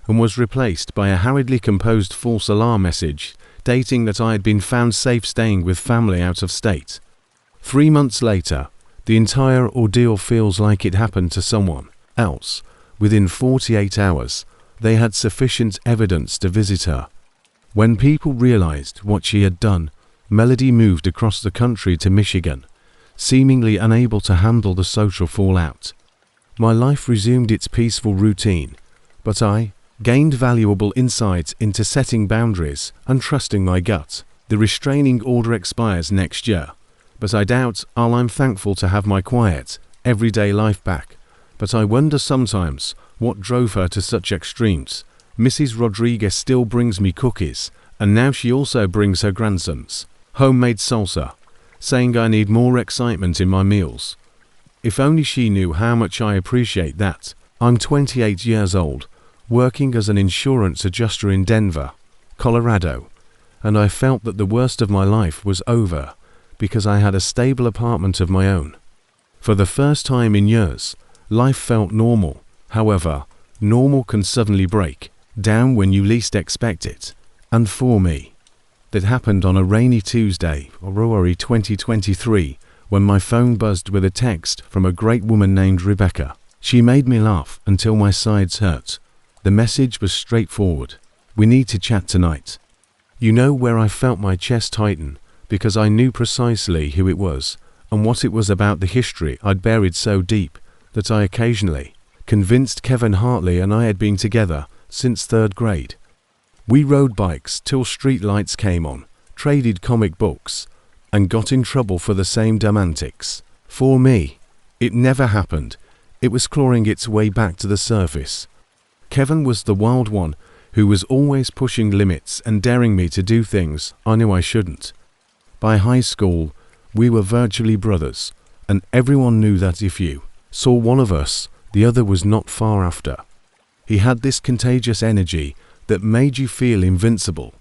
and was replaced by a hurriedly composed false alarm message stating that I had been found safe staying with family out of state. 3 months later, the entire ordeal feels like it happened to someone else. Within 48 hours, they had sufficient evidence to visit her. When people realized what she had done, Melody moved across the country to Michigan, seemingly unable to handle the social fallout. My life resumed its peaceful routine, but I gained valuable insights into setting boundaries and trusting my gut. The restraining order expires next year, but I doubt I'm thankful to have my quiet, everyday life back. But I wonder sometimes what drove her to such extremes. Mrs. Rodriguez still brings me cookies, and now she also brings her grandsons homemade salsa, saying I need more excitement in my meals. If only she knew how much I appreciate that. I'm 28 years old, working as an insurance adjuster in Denver, Colorado, and I felt that the worst of my life was over because I had a stable apartment of my own. For the first time in years, life felt normal. However, normal can suddenly break down when you least expect it. And for me, that happened on a rainy Tuesday, February 2023, when my phone buzzed with a text from a great woman named Rebecca. She made me laugh until my sides hurt. The message was straightforward. We need to chat tonight. You know where I felt my chest tighten, because I knew precisely who it was and what it was about the history I'd buried so deep that I occasionally convinced Kevin Hartley and I had been together since 3rd grade. We rode bikes till street lights came on, traded comic books, and got in trouble for the same dumb antics. For me, it never happened. It was clawing its way back to the surface. Kevin was the wild one who was always pushing limits and daring me to do things I knew I shouldn't. By high school, we were virtually brothers, and everyone knew that if you saw one of us, the other was not far after. He had this contagious energy that made you feel invincible,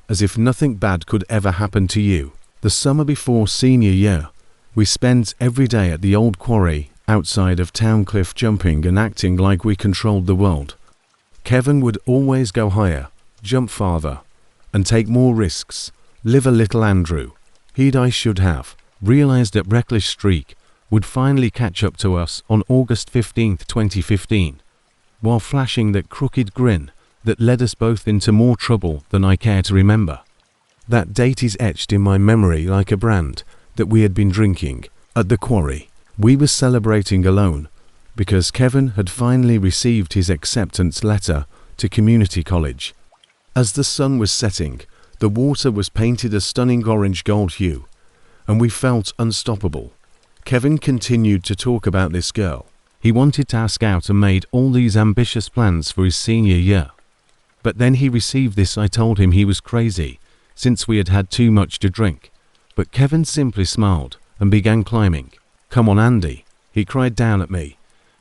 as if nothing bad could ever happen to you. The summer before senior year, we spent every day at the old quarry outside of town cliff jumping and acting like we controlled the world. Kevin would always go higher, jump farther, and take more risks. Live a little Andrew. I should have realized that reckless streak would finally catch up to us on August 15, 2015, while flashing that crooked grin that led us both into more trouble than I care to remember. That date is etched in my memory like a brand that we had been drinking at the quarry. We were celebrating alone because Kevin had finally received his acceptance letter to community college. As the sun was setting, the water was painted a stunning orange gold hue, and we felt unstoppable. Kevin continued to talk about this girl he wanted to ask out and made all these ambitious plans for his senior year. But then he received this. I told him he was crazy since we had had too much to drink. But Kevin simply smiled and began climbing. "Come on, Andy," he cried down at me.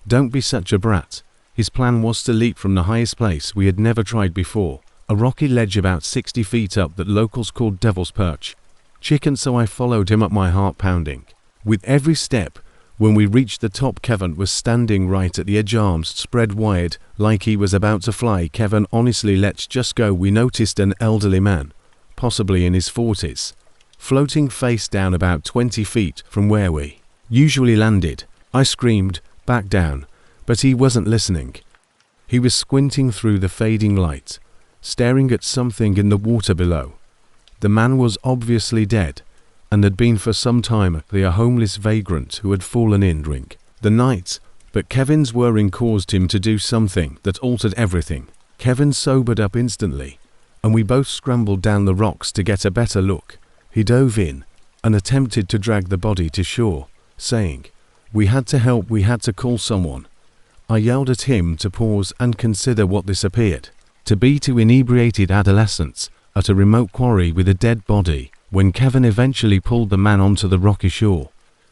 "Don't be such a brat." His plan was to leap from the highest place we had never tried before, a rocky ledge about 60 feet up that locals called Devil's Perch. Chicken, so I followed him up, my heart pounding. With every step, when we reached the top, Kevin was standing right at the edge, arms spread wide like he was about to fly. "Kevin, honestly, let's just go." We noticed an elderly man, possibly in his 40s, floating face down about 20 feet from where we usually landed. I screamed, "Back down," but he wasn't listening. He was squinting through the fading light, staring at something in the water below. The man was obviously dead, and had been for some time a homeless vagrant who had fallen in drink the night, but Kevin's worrying caused him to do something that altered everything. Kevin sobered up instantly, and we both scrambled down the rocks to get a better look. He dove in and attempted to drag the body to shore, saying, "We had to help, we had to call someone." I yelled at him to pause and consider what this appeared to be: two inebriated adolescents at a remote quarry with a dead body. When Kevin eventually pulled the man onto the rocky shore,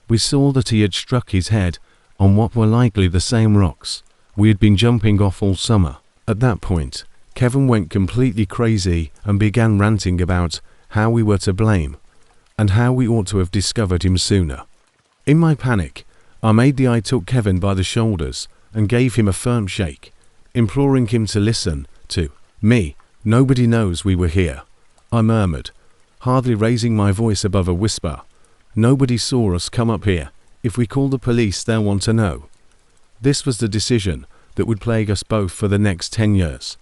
we saw that he had struck his head on what were likely the same rocks we had been jumping off all summer. At that point, Kevin went completely crazy and began ranting about how we were to blame and how we ought to have discovered him sooner. In my panic, I took Kevin by the shoulders and gave him a firm shake, imploring him to listen to me. "Nobody knows we were here," I murmured, hardly raising my voice above a whisper. "Nobody saw us come up here. If we call the police, they'll want to know." This was the decision that would plague us both for the next 10 years.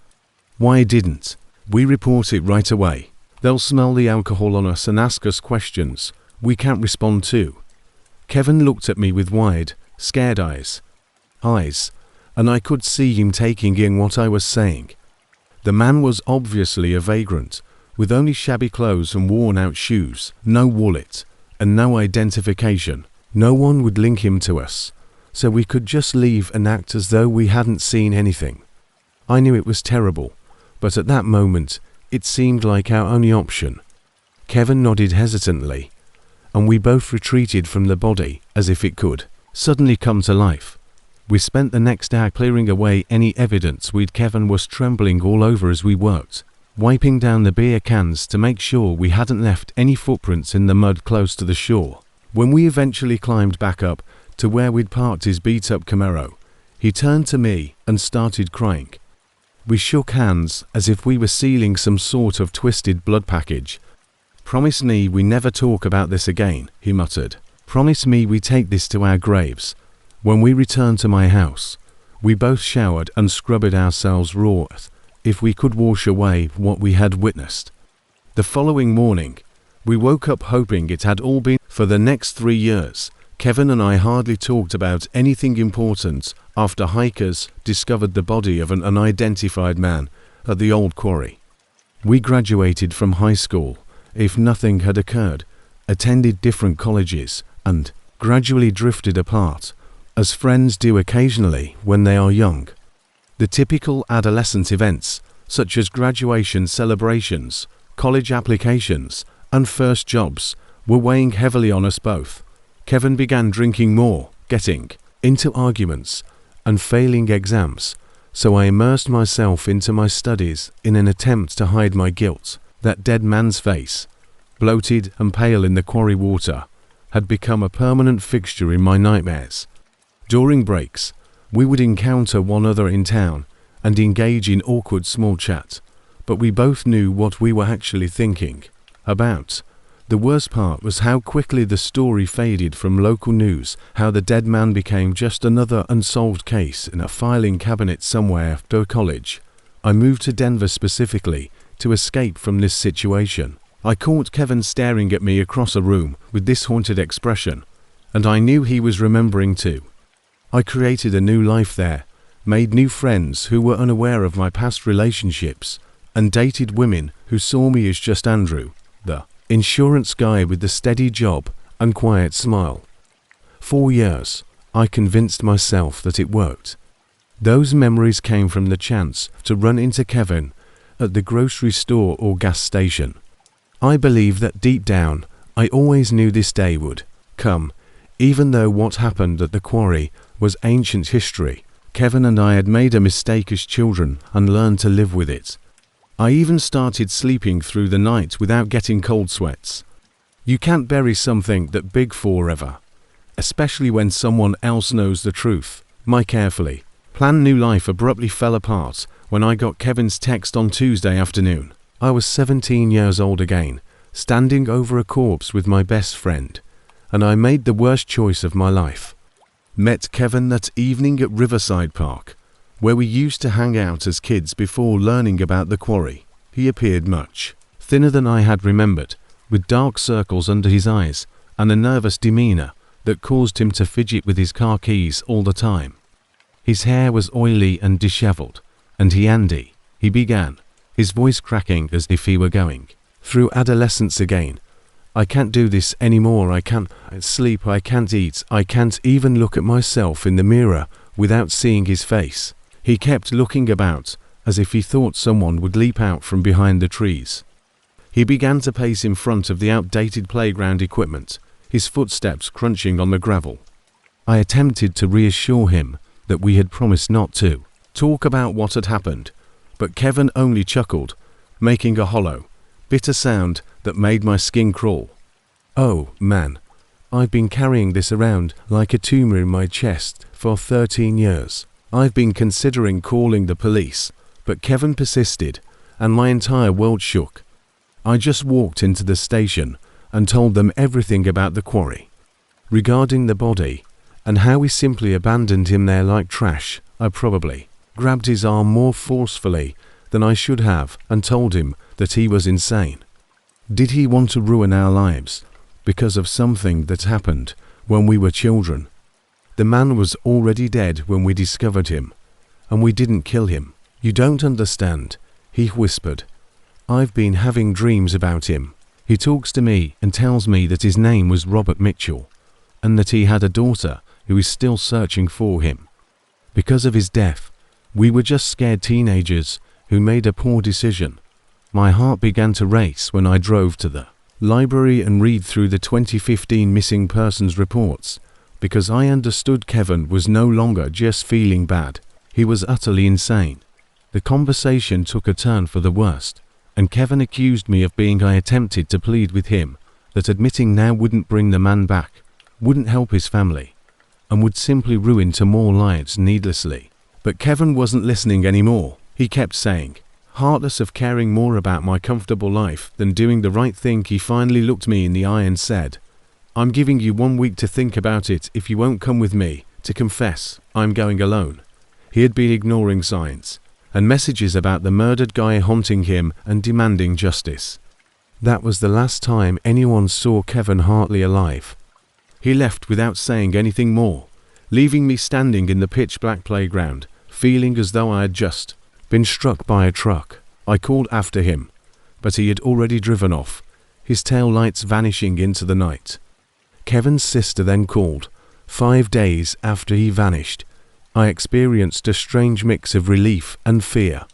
Why didn't we report it right away? They'll smell the alcohol on us and ask us questions we can't respond to. Kevin looked at me with wide, scared eyes, and I could see him taking in what I was saying. The man was obviously a vagrant, with only shabby clothes and worn-out shoes, no wallet, and no identification. No one would link him to us, so we could just leave and act as though we hadn't seen anything. I knew it was terrible, but at that moment, it seemed like our only option. Kevin nodded hesitantly, and we both retreated from the body as if it could suddenly come to life. We spent the next hour clearing away any evidence Kevin was trembling all over as we worked, wiping down the beer cans to make sure we hadn't left any footprints in the mud close to the shore. When we eventually climbed back up to where we'd parked his beat-up Camaro, he turned to me and started crying. We shook hands as if we were sealing some sort of twisted blood package. "Promise me we never talk about this again," he muttered. "Promise me we take this to our graves." When we returned to my house, we both showered and scrubbed ourselves raw if we could wash away what we had witnessed. The following morning, we woke up hoping it had all been. For the next 3 years, Kevin and I hardly talked about anything important after hikers discovered the body of an unidentified man at the old quarry. We graduated from high school, if nothing had occurred, attended different colleges, and gradually drifted apart, as friends do occasionally when they are young. The typical adolescent events, such as graduation celebrations, college applications, and first jobs, were weighing heavily on us both. Kevin began drinking more, getting into arguments, and failing exams, so I immersed myself into my studies in an attempt to hide my guilt. That dead man's face, bloated and pale in the quarry water, had become a permanent fixture in my nightmares. During breaks, we would encounter one another in town and engage in awkward small chat, but we both knew what we were actually thinking about. The worst part was how quickly the story faded from local news, how the dead man became just another unsolved case in a filing cabinet somewhere after college. I moved to Denver specifically to escape from this situation. I caught Kevin staring at me across a room with this haunted expression, and I knew he was remembering too. I created a new life there, made new friends who were unaware of my past relationships, and dated women who saw me as just Andrew, the insurance guy with the steady job and quiet smile. 4 years, I convinced myself that it worked. Those memories came from the chance to run into Kevin at the grocery store or gas station. I believe that deep down, I always knew this day would come, even though what happened at the quarry was ancient history. Kevin and I had made a mistake as children and learned to live with it. I even started sleeping through the night without getting cold sweats. You can't bury something that big forever, especially when someone else knows the truth. My carefully planned new life abruptly fell apart when I got Kevin's text on Tuesday afternoon. I was 17 years old again, standing over a corpse with my best friend, and I made the worst choice of my life. Met Kevin that evening at Riverside Park, where we used to hang out as kids before learning about the quarry. He appeared much thinner than I had remembered, with dark circles under his eyes and a nervous demeanor that caused him to fidget with his car keys all the time. His hair was oily and disheveled, and he began, his voice cracking as if he were going through adolescence again. "I can't do this anymore. I can't sleep. I can't eat. I can't even look at myself in the mirror without seeing his face." He kept looking about as if he thought someone would leap out from behind the trees. He began to pace in front of the outdated playground equipment, his footsteps crunching on the gravel. I attempted to reassure him that we had promised not to talk about what had happened, but Kevin only chuckled, making a hollow, bitter sound that made my skin crawl. "Oh, man, I've been carrying this around like a tumor in my chest for 13 years. I've been considering calling the police, but Kevin persisted, and my entire world shook. I just walked into the station and told them everything about the quarry. Regarding the body, and how we simply abandoned him there like trash, I probably grabbed his arm more forcefully than I should have and told him that he was insane. Did he want to ruin our lives because of something that happened when we were children? The man was already dead when we discovered him, and we didn't kill him. You don't understand, he whispered. I've been having dreams about him. He talks to me and tells me that his name was Robert Mitchell, and that he had a daughter who is still searching for him. Because of his death, we were just scared teenagers who made a poor decision. My heart began to race when I drove to the library and read through the 2015 missing persons reports, because I understood Kevin was no longer just feeling bad. He was utterly insane. The conversation took a turn for the worst, and Kevin accused me of being I attempted to plead with him that admitting now wouldn't bring the man back, wouldn't help his family, and would simply ruin to more lives needlessly. But Kevin wasn't listening anymore. He kept saying, heartless of caring more about my comfortable life than doing the right thing. He finally looked me in the eye and said, I'm giving you 1 week to think about it. If you won't come with me to confess, I'm going alone. He had been ignoring signs and messages about the murdered guy haunting him and demanding justice. That was the last time anyone saw Kevin Hartley alive. He left without saying anything more, leaving me standing in the pitch-black playground, feeling as though I had just been struck by a truck. I called after him, but he had already driven off, his tail lights vanishing into the night. Kevin's sister then called. 5 days after he vanished, I experienced a strange mix of relief and fear.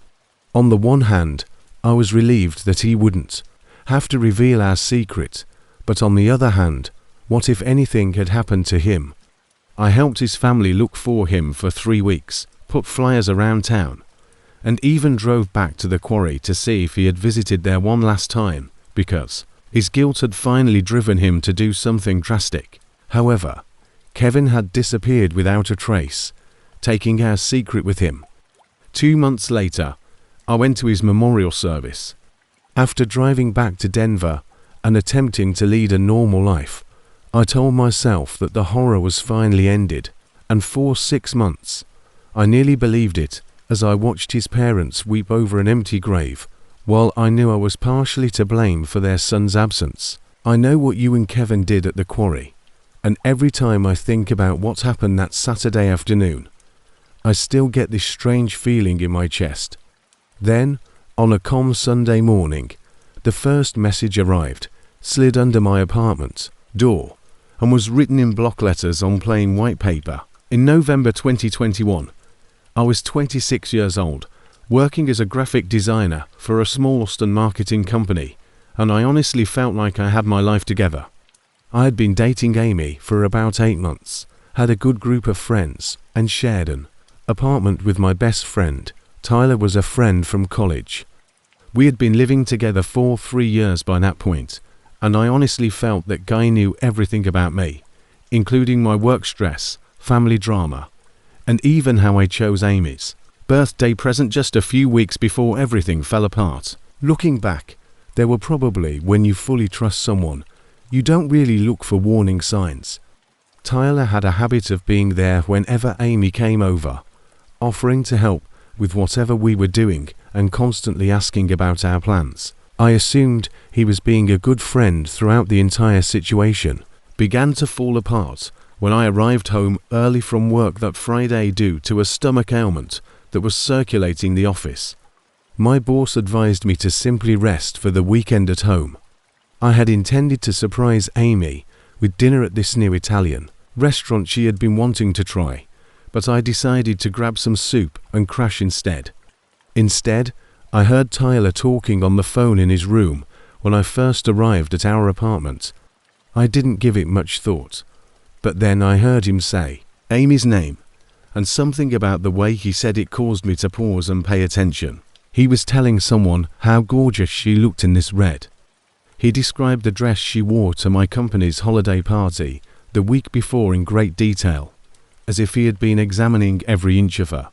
On the one hand, I was relieved that he wouldn't have to reveal our secret, but on the other hand, what if anything had happened to him? I helped his family look for him for 3 weeks, put flyers around town, and even drove back to the quarry to see if he had visited there one last time, because his guilt had finally driven him to do something drastic. However, Kevin had disappeared without a trace, taking our secret with him. 2 months later, I went to his memorial service. After driving back to Denver and attempting to lead a normal life, I told myself that the horror was finally ended, and for 6 months, I nearly believed it as I watched his parents weep over an empty grave, while I knew I was partially to blame for their son's absence. I know what you and Kevin did at the quarry, and every time I think about what happened that Saturday afternoon, I still get this strange feeling in my chest. Then, on a calm Sunday morning, the first message arrived, slid under my apartment door, and was written in block letters on plain white paper. In November 2021, I was 26 years old, working as a graphic designer for a small Austin marketing company, and I honestly felt like I had my life together. I had been dating Amy for about 8 months, had a good group of friends, and shared an apartment with my best friend. Tyler was a friend from college. We had been living together for 3 years by that point, and I honestly felt that Guy knew everything about me, including my work stress, family drama, and even how I chose Amy's birthday present just a few weeks before everything fell apart. Looking back, there were probably when you fully trust someone, you don't really look for warning signs. Tyler had a habit of being there whenever Amy came over, offering to help with whatever we were doing and constantly asking about our plans. I assumed he was being a good friend throughout the entire situation. Began to fall apart when I arrived home early from work that Friday due to a stomach ailment that was circulating the office. My boss advised me to simply rest for the weekend at home. I had intended to surprise Amy with dinner at this new Italian restaurant she had been wanting to try, but I decided to grab some soup and crash instead. Instead, I heard Tyler talking on the phone in his room when I first arrived at our apartment. I didn't give it much thought, but then I heard him say Amy's name, and something about the way he said it caused me to pause and pay attention. He was telling someone how gorgeous she looked in this red. He described the dress she wore to my company's holiday party the week before in great detail. as if he had been examining every inch of her.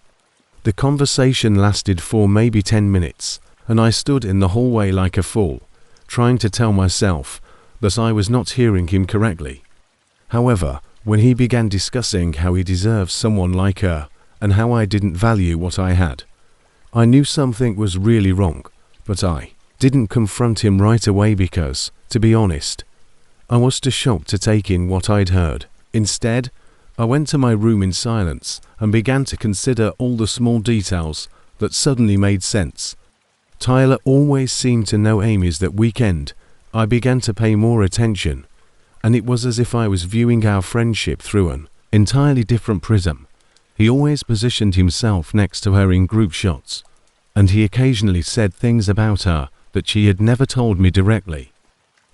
The conversation lasted for maybe 10 minutes, and I stood in the hallway like a fool, trying to tell myself that I was not hearing him correctly. However, when he began discussing how he deserves someone like her and how I didn't value what I had, I knew something was really wrong, but I didn't confront him right away because, to be honest, I was too shocked to take in what I'd heard. Instead, I went to my room in silence and began to consider all the small details that suddenly made sense. Tyler always seemed to know Amy's that weekend. I began to pay more attention, and it was as if I was viewing our friendship through an entirely different prism. He always positioned himself next to her in group shots, and he occasionally said things about her that she had never told me directly.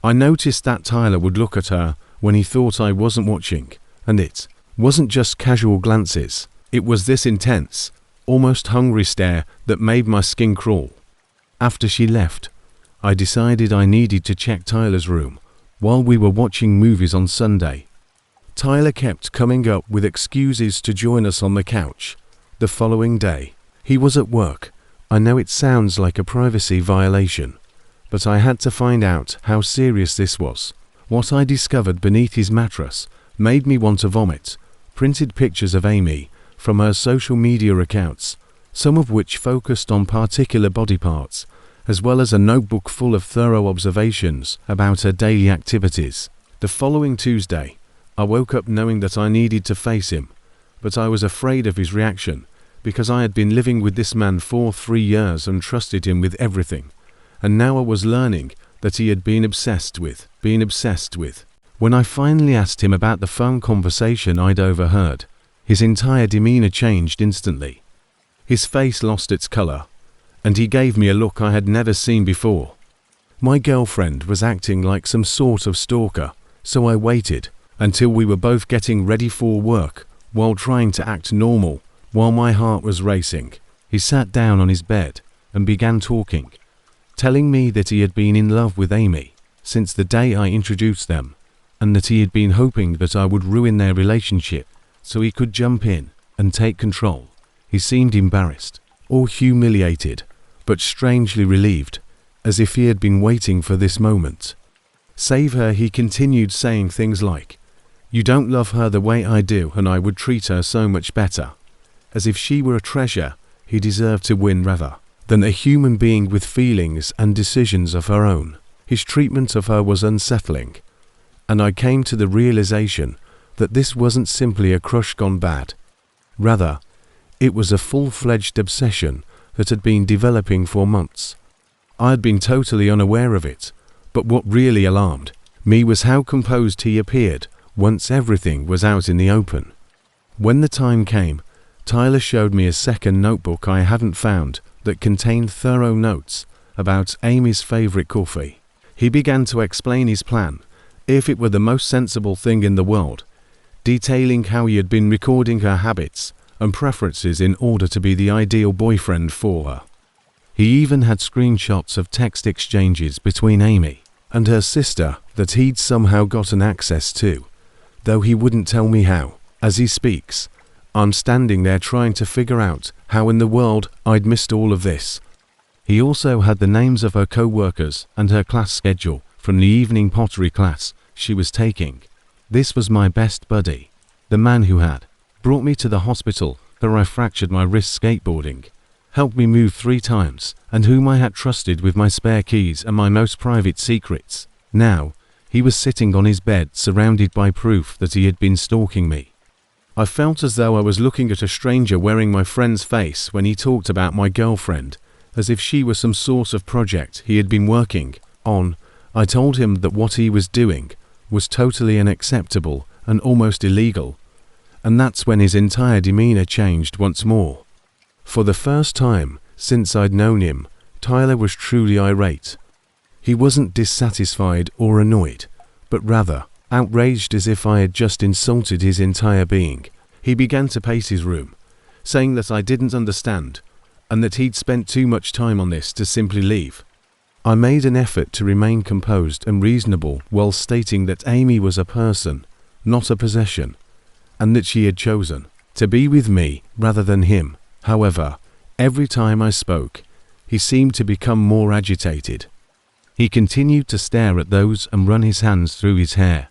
I noticed that Tyler would look at her when he thought I wasn't watching, and it wasn't just casual glances. It was this intense, almost hungry stare that made my skin crawl. After she left, I decided I needed to check Tyler's room while we were watching movies on Sunday. Tyler kept coming up with excuses to join us on the couch. The following day, he was at work. I know it sounds like a privacy violation, but I had to find out how serious this was. What I discovered beneath his mattress made me want to vomit. Printed pictures of Amy from her social media accounts, some of which focused on particular body parts, as well as a notebook full of thorough observations about her daily activities. The following Tuesday, I woke up knowing that I needed to face him, but I was afraid of his reaction because I had been living with this man for 3 years and trusted him with everything, and now I was learning that he had been obsessed with. When I finally asked him about the phone conversation I'd overheard, his entire demeanor changed instantly. His face lost its color, and he gave me a look I had never seen before. My girlfriend was acting like some sort of stalker, so I waited until we were both getting ready for work while trying to act normal, while my heart was racing. He sat down on his bed and began talking, telling me that he had been in love with Amy since the day I introduced them, and that he had been hoping that I would ruin their relationship so he could jump in and take control. He seemed embarrassed or humiliated, but strangely relieved, as if he had been waiting for this moment. Save her, he continued saying things like, "You don't love her the way I do, and I would treat her so much better." As if she were a treasure he deserved to win rather than a human being with feelings and decisions of her own. His treatment of her was unsettling, and I came to the realization that this wasn't simply a crush gone bad. Rather, it was a full-fledged obsession that had been developing for months. I had been totally unaware of it, but what really alarmed me was how composed he appeared once everything was out in the open. When the time came, Tyler showed me a second notebook I hadn't found that contained thorough notes about Amy's favorite coffee. He began to explain his plan, if it were the most sensible thing in the world, detailing how he had been recording her habits and preferences in order to be the ideal boyfriend for her. He even had screenshots of text exchanges between Amy and her sister that he'd somehow gotten access to, though he wouldn't tell me how. As he speaks, I'm standing there trying to figure out how in the world I'd missed all of this. He also had the names of her co-workers and her class schedule from the evening pottery class she was taking. This was my best buddy, the man who had brought me to the hospital where I fractured my wrist skateboarding, helped me move 3 times, and whom I had trusted with my spare keys and my most private secrets. Now, he was sitting on his bed surrounded by proof that he had been stalking me. I felt as though I was looking at a stranger wearing my friend's face when he talked about my girlfriend, as if she was some sort of project he had been working on. I told him that what he was doing was totally unacceptable and almost illegal, and that's when his entire demeanor changed once more. For the first time since I'd known him, Tyler was truly irate. He wasn't dissatisfied or annoyed, but rather outraged, as if I had just insulted his entire being. He began to pace his room, saying that I didn't understand, and that he'd spent too much time on this to simply leave. I made an effort to remain composed and reasonable while stating that Amy was a person, not a possession, and that she had chosen to be with me rather than him. However, every time I spoke, he seemed to become more agitated. He continued to stare at those and run his hands through his hair.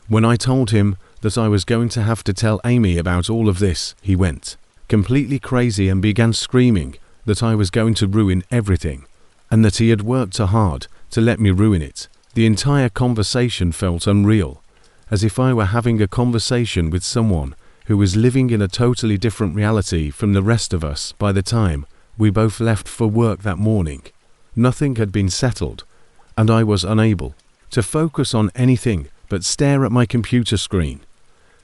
When I told him that I was going to have to tell Amy about all of this, he went completely crazy and began screaming that I was going to ruin everything, and that he had worked so hard to let me ruin it. The entire conversation felt unreal, as if I were having a conversation with someone who was living in a totally different reality from the rest of us. By the time we both left for work that morning, nothing had been settled, and I was unable to focus on anything but stare at my computer screen,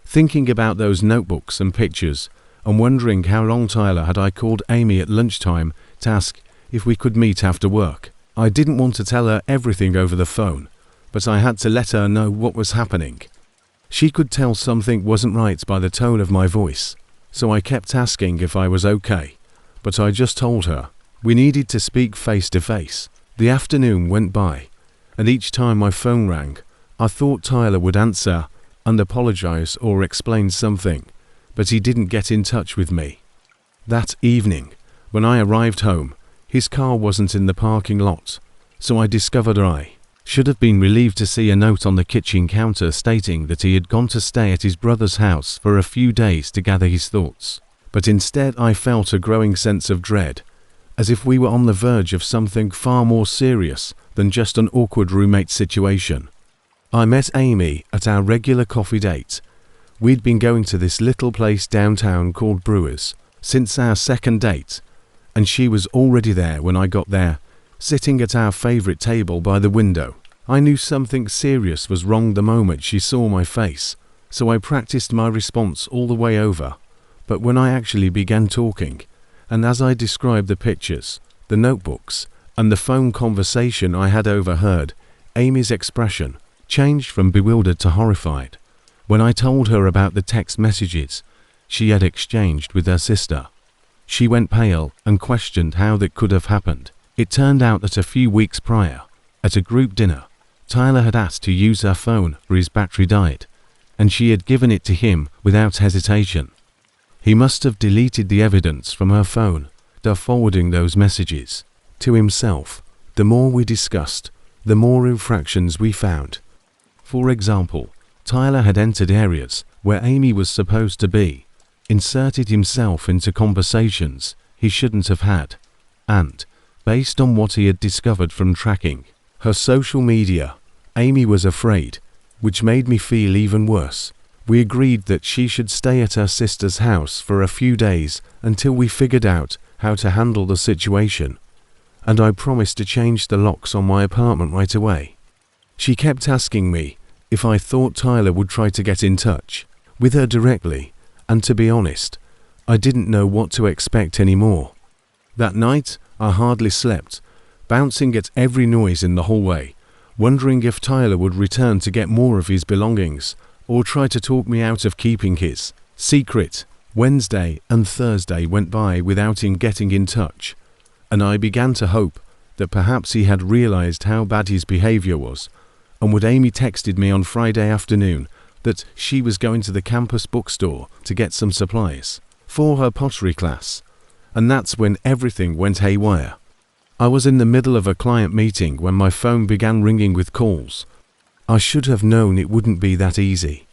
thinking about those notebooks and pictures, and wondering how long Tyler had I called Amy at lunchtime to ask if we could meet after work. I didn't want to tell her everything over the phone, but I had to let her know what was happening. She could tell something wasn't right by the tone of my voice, so I kept asking if I was okay, but I just told her we needed to speak face to face. The afternoon went by, and each time my phone rang, I thought Tyler would answer and apologize or explain something, but he didn't get in touch with me. That evening, when I arrived home, his car wasn't in the parking lot, so I discovered I should have been relieved to see a note on the kitchen counter stating that he had gone to stay at his brother's house for a few days to gather his thoughts. But instead I felt a growing sense of dread, as if we were on the verge of something far more serious than just an awkward roommate situation. I met Amy at our regular coffee date. We'd been going to this little place downtown called Brewers since our second date, and she was already there when I got there, sitting at our favorite table by the window. I knew something serious was wrong the moment she saw my face, so I practiced my response all the way over. But when I actually began talking, and as I described the pictures, the notebooks, and the phone conversation I had overheard, Amy's expression changed from bewildered to horrified. When I told her about the text messages she had exchanged with her sister, she went pale and questioned how that could have happened. It turned out that a few weeks prior, at a group dinner, Tyler had asked to use her phone for his battery died, and she had given it to him without hesitation. He must have deleted the evidence from her phone, thus forwarding those messages to himself. The more we discussed, the more infractions we found. For example, Tyler had entered areas where Amy was supposed to be, inserted himself into conversations he shouldn't have had, and, based on what he had discovered from tracking her social media, Amy was afraid, which made me feel even worse. We agreed that she should stay at her sister's house for a few days until we figured out how to handle the situation, and I promised to change the locks on my apartment right away. She kept asking me if I thought Tyler would try to get in touch with her directly, and to be honest, I didn't know what to expect anymore. That night, I hardly slept, bouncing at every noise in the hallway, wondering if Tyler would return to get more of his belongings, or try to talk me out of keeping his secret. Wednesday and Thursday went by without him getting in touch, and I began to hope that perhaps he had realized how bad his behavior was, and when Amy texted me on Friday afternoon that she was going to the campus bookstore to get some supplies for her pottery class, and that's when everything went haywire. I was in the middle of a client meeting when my phone began ringing with calls. I should have known it wouldn't be that easy.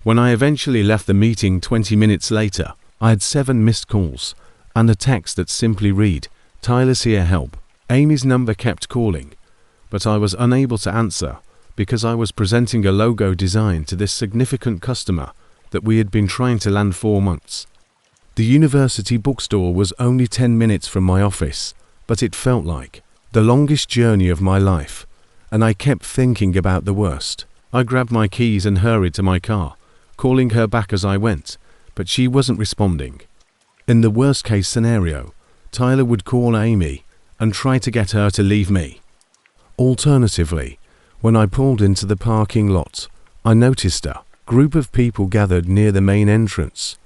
When I eventually left the meeting 20 minutes later, I had 7 missed calls and a text that simply read, "Tyler's here, help." Amy's number kept calling, but I was unable to answer because I was presenting a logo design to this significant customer that we had been trying to land for months. The university bookstore was only 10 minutes from my office, but it felt like the longest journey of my life, and I kept thinking about the worst. I grabbed my keys and hurried to my car, calling her back as I went, but she wasn't responding. In the worst case scenario, Tyler would call Amy and try to get her to leave me. Alternatively, when I pulled into the parking lot, I noticed a group of people gathered near the main entrance.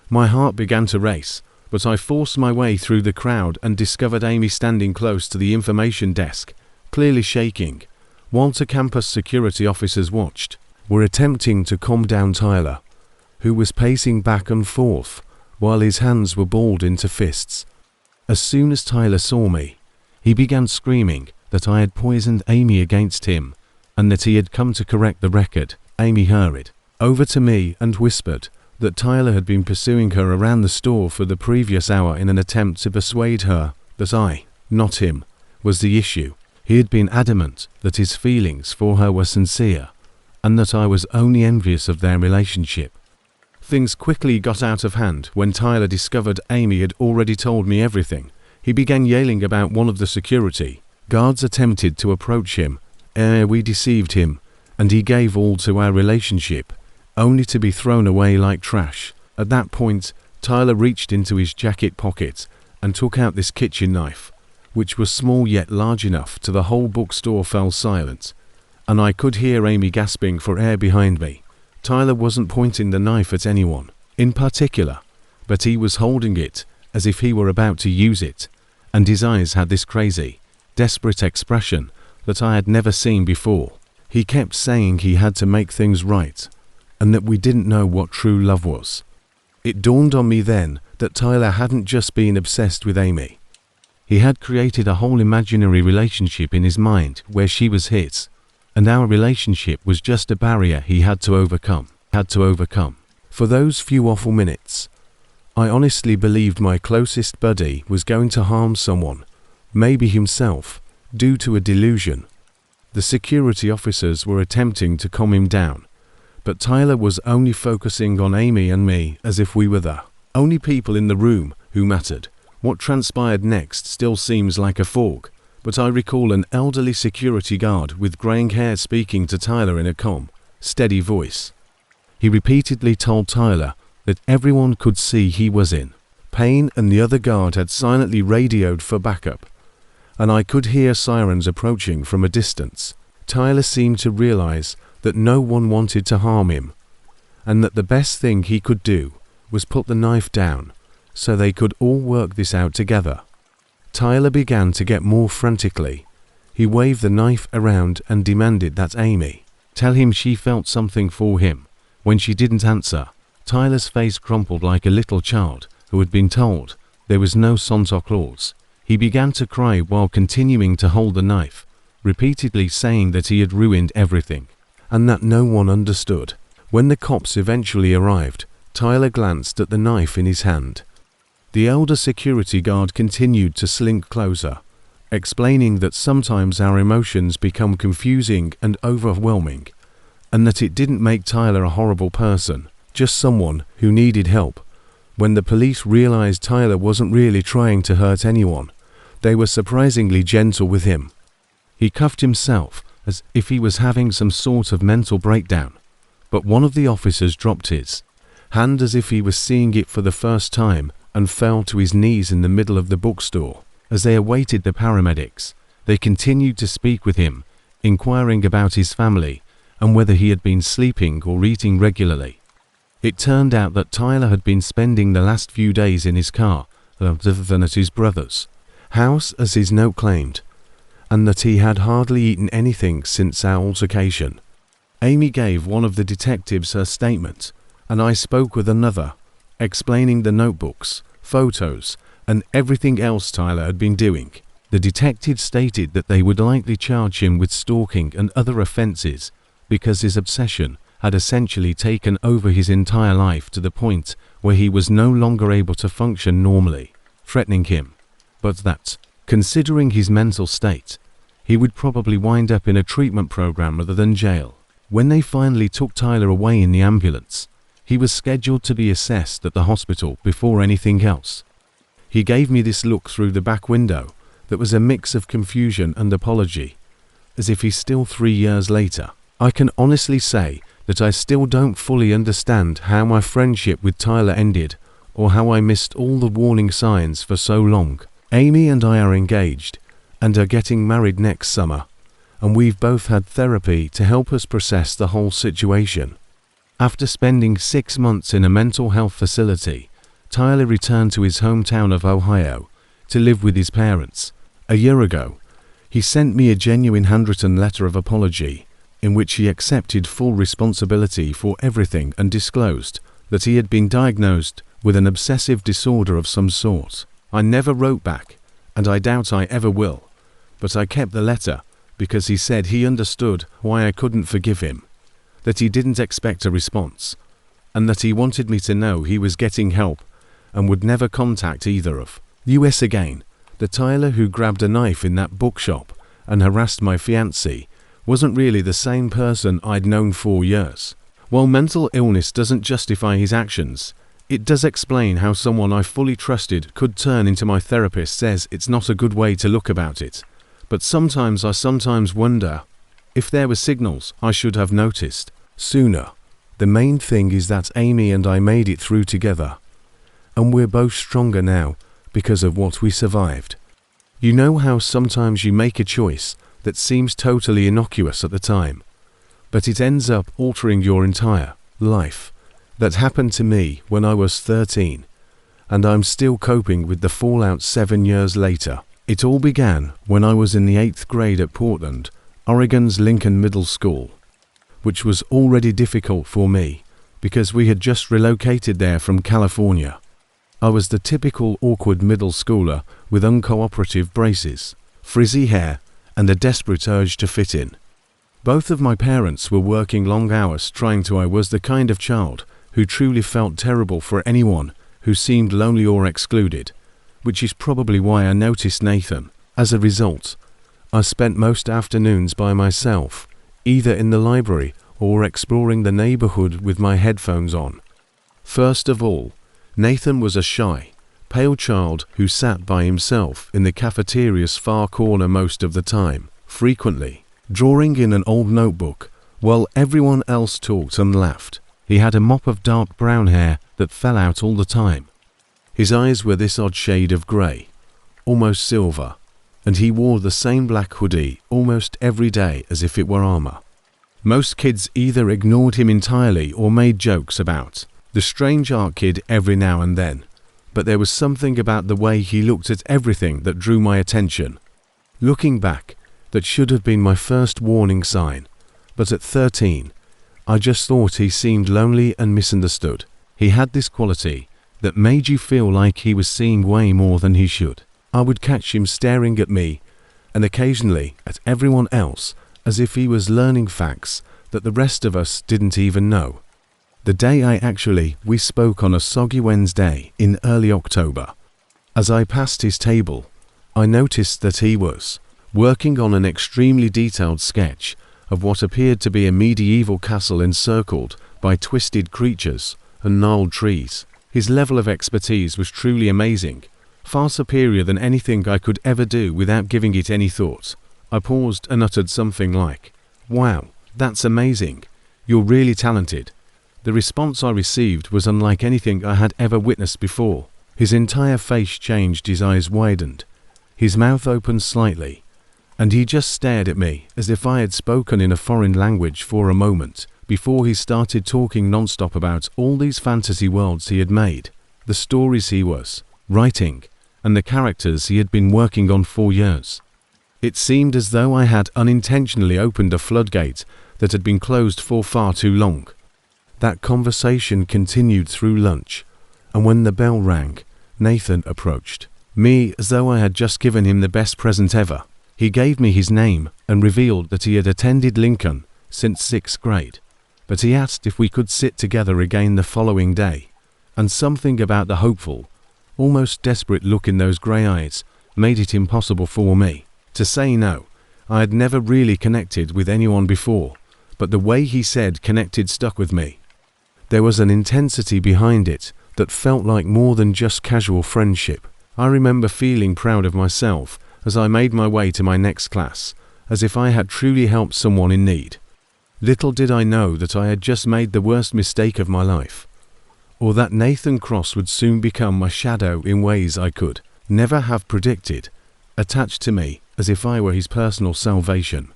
My heart began to race, but I forced my way through the crowd and discovered Amy standing close to the information desk, clearly shaking, while 2 campus security officers were attempting to calm down Tyler, who was pacing back and forth while his hands were balled into fists. As soon as Tyler saw me, he began screaming that I had poisoned Amy against him and that he had come to correct the record. Amy hurried over to me and whispered that Tyler had been pursuing her around the store for the previous hour in an attempt to persuade her that I, not him, was the issue. He had been adamant that his feelings for her were sincere and that I was only envious of their relationship. Things quickly got out of hand when Tyler discovered Amy had already told me everything. He began yelling about one of the security guards attempted to approach him. We deceived him, and he gave all to our relationship, only to be thrown away like trash. At that point, Tyler reached into his jacket pocket and took out this kitchen knife, which was small yet large enough to the whole bookstore fell silent, and I could hear Amy gasping for air behind me. Tyler wasn't pointing the knife at anyone in particular, but he was holding it as if he were about to use it, and his eyes had this crazy, desperate expression that I had never seen before. He kept saying he had to make things right, and that we didn't know what true love was. It dawned on me then that Tyler hadn't just been obsessed with Amy. He had created a whole imaginary relationship in his mind where she was his, and our relationship was just a barrier he had to overcome. For those few awful minutes, I honestly believed my closest buddy was going to harm someone, maybe himself, due to a delusion. The security officers were attempting to calm him down, but Tyler was only focusing on Amy and me as if we were the only people in the room who mattered. What transpired next still seems like a fog, but I recall an elderly security guard with graying hair speaking to Tyler in a calm, steady voice. He repeatedly told Tyler that everyone could see he was in pain and the other guard had silently radioed for backup, and I could hear sirens approaching from a distance. Tyler seemed to realize that no one wanted to harm him, and that the best thing he could do was put the knife down so they could all work this out together. Tyler began to get more frantically. He waved the knife around and demanded that Amy tell him she felt something for him. When she didn't answer, Tyler's face crumpled like a little child who had been told there was no Santa Claus. He began to cry while continuing to hold the knife, repeatedly saying that he had ruined everything, and that no one understood. When the cops eventually arrived, Tyler glanced at the knife in his hand. The elder security guard continued to slink closer, explaining that sometimes our emotions become confusing and overwhelming, and that it didn't make Tyler a horrible person, just someone who needed help. When the police realized Tyler wasn't really trying to hurt anyone, they were surprisingly gentle with him. He cuffed himself as if he was having some sort of mental breakdown, but one of the officers dropped his hand as if he was seeing it for the first time and fell to his knees in the middle of the bookstore. As they awaited the paramedics, they continued to speak with him, inquiring about his family and whether he had been sleeping or eating regularly. It turned out that Tyler had been spending the last few days in his car rather than at his brother's house, as his note claimed, and that he had hardly eaten anything since our altercation. Amy gave one of the detectives her statement, and I spoke with another, explaining the notebooks, photos, and everything else Tyler had been doing. The detective stated that they would likely charge him with stalking and other offenses because his obsession had essentially taken over his entire life to the point where he was no longer able to function normally, threatening him, but that, considering his mental state, he would probably wind up in a treatment program rather than jail. When they finally took Tyler away in the ambulance, he was scheduled to be assessed at the hospital before anything else. He gave me this look through the back window that was a mix of confusion and apology, as if he's still 3 years later. I can honestly say that I still don't fully understand how my friendship with Tyler ended or how I missed all the warning signs for so long. Amy and I are engaged and are getting married next summer, and we've both had therapy to help us process the whole situation. After spending 6 months in a mental health facility, Tyler returned to his hometown of Ohio to live with his parents. A year ago, he sent me a genuine handwritten letter of apology in which he accepted full responsibility for everything and disclosed that he had been diagnosed with an obsessive disorder of some sort. I never wrote back, and I doubt I ever will, but I kept the letter because he said he understood why I couldn't forgive him, that he didn't expect a response, and that he wanted me to know he was getting help and would never contact either of us again. The Tyler who grabbed a knife in that bookshop and harassed my fiancée wasn't really the same person I'd known for years. While mental illness doesn't justify his actions, it does explain how someone I fully trusted could turn into my therapist. Says it's not a good way to look about it, but sometimes I wonder if there were signals I should have noticed sooner. The main thing is that Amy and I made it through together, and we're both stronger now because of what we survived. You know how sometimes you make a choice that seems totally innocuous at the time, but it ends up altering your entire life. That happened to me when I was 13, and I'm still coping with the fallout 7 years later. It all began when I was in the 8th grade at Portland, Oregon's Lincoln Middle School, which was already difficult for me because we had just relocated there from California. I was the typical awkward middle schooler with uncooperative braces, frizzy hair, and a desperate urge to fit in. Both of my parents were working long hours trying to. I was the kind of child who truly felt terrible for anyone who seemed lonely or excluded, which is probably why I noticed Nathan. As a result, I spent most afternoons by myself, either in the library or exploring the neighborhood with my headphones on. First of all, Nathan was a shy, pale child who sat by himself in the cafeteria's far corner most of the time, frequently drawing in an old notebook while everyone else talked and laughed. He had a mop of dark brown hair that fell out all the time. His eyes were this odd shade of grey, almost silver, and he wore the same black hoodie almost every day as if it were armor. Most kids either ignored him entirely or made jokes about the strange art kid every now and then, but there was something about the way he looked at everything that drew my attention. Looking back, that should have been my first warning sign, but at 13, I just thought he seemed lonely and misunderstood. He had this quality that made you feel like he was seeing way more than he should. I would catch him staring at me, and occasionally at everyone else, as if he was learning facts that the rest of us didn't even know. The day we spoke on a soggy Wednesday in early October. As I passed his table, I noticed that he was working on an extremely detailed sketch of what appeared to be a medieval castle encircled by twisted creatures and gnarled trees. His level of expertise was truly amazing, far superior than anything I could ever do without giving it any thought. I paused and uttered something like, "Wow, that's amazing. You're really talented." The response I received was unlike anything I had ever witnessed before. His entire face changed, his eyes widened, his mouth opened slightly, and he just stared at me as if I had spoken in a foreign language for a moment before he started talking non-stop about all these fantasy worlds he had made, the stories he was writing, and the characters he had been working on for years. It seemed as though I had unintentionally opened a floodgate that had been closed for far too long. That conversation continued through lunch, and when the bell rang, Nathan approached me as though I had just given him the best present ever. He gave me his name and revealed that he had attended Lincoln since 6th grade, but he asked if we could sit together again the following day, and something about the hopeful, almost desperate look in those grey eyes made it impossible for me to say no. I had never really connected with anyone before, but the way he said connected stuck with me. There was an intensity behind it that felt like more than just casual friendship. I remember feeling proud of myself as I made my way to my next class, as if I had truly helped someone in need. Little did I know that I had just made the worst mistake of my life, or that Nathan Cross would soon become my shadow in ways I could never have predicted, attached to me as if I were his personal salvation.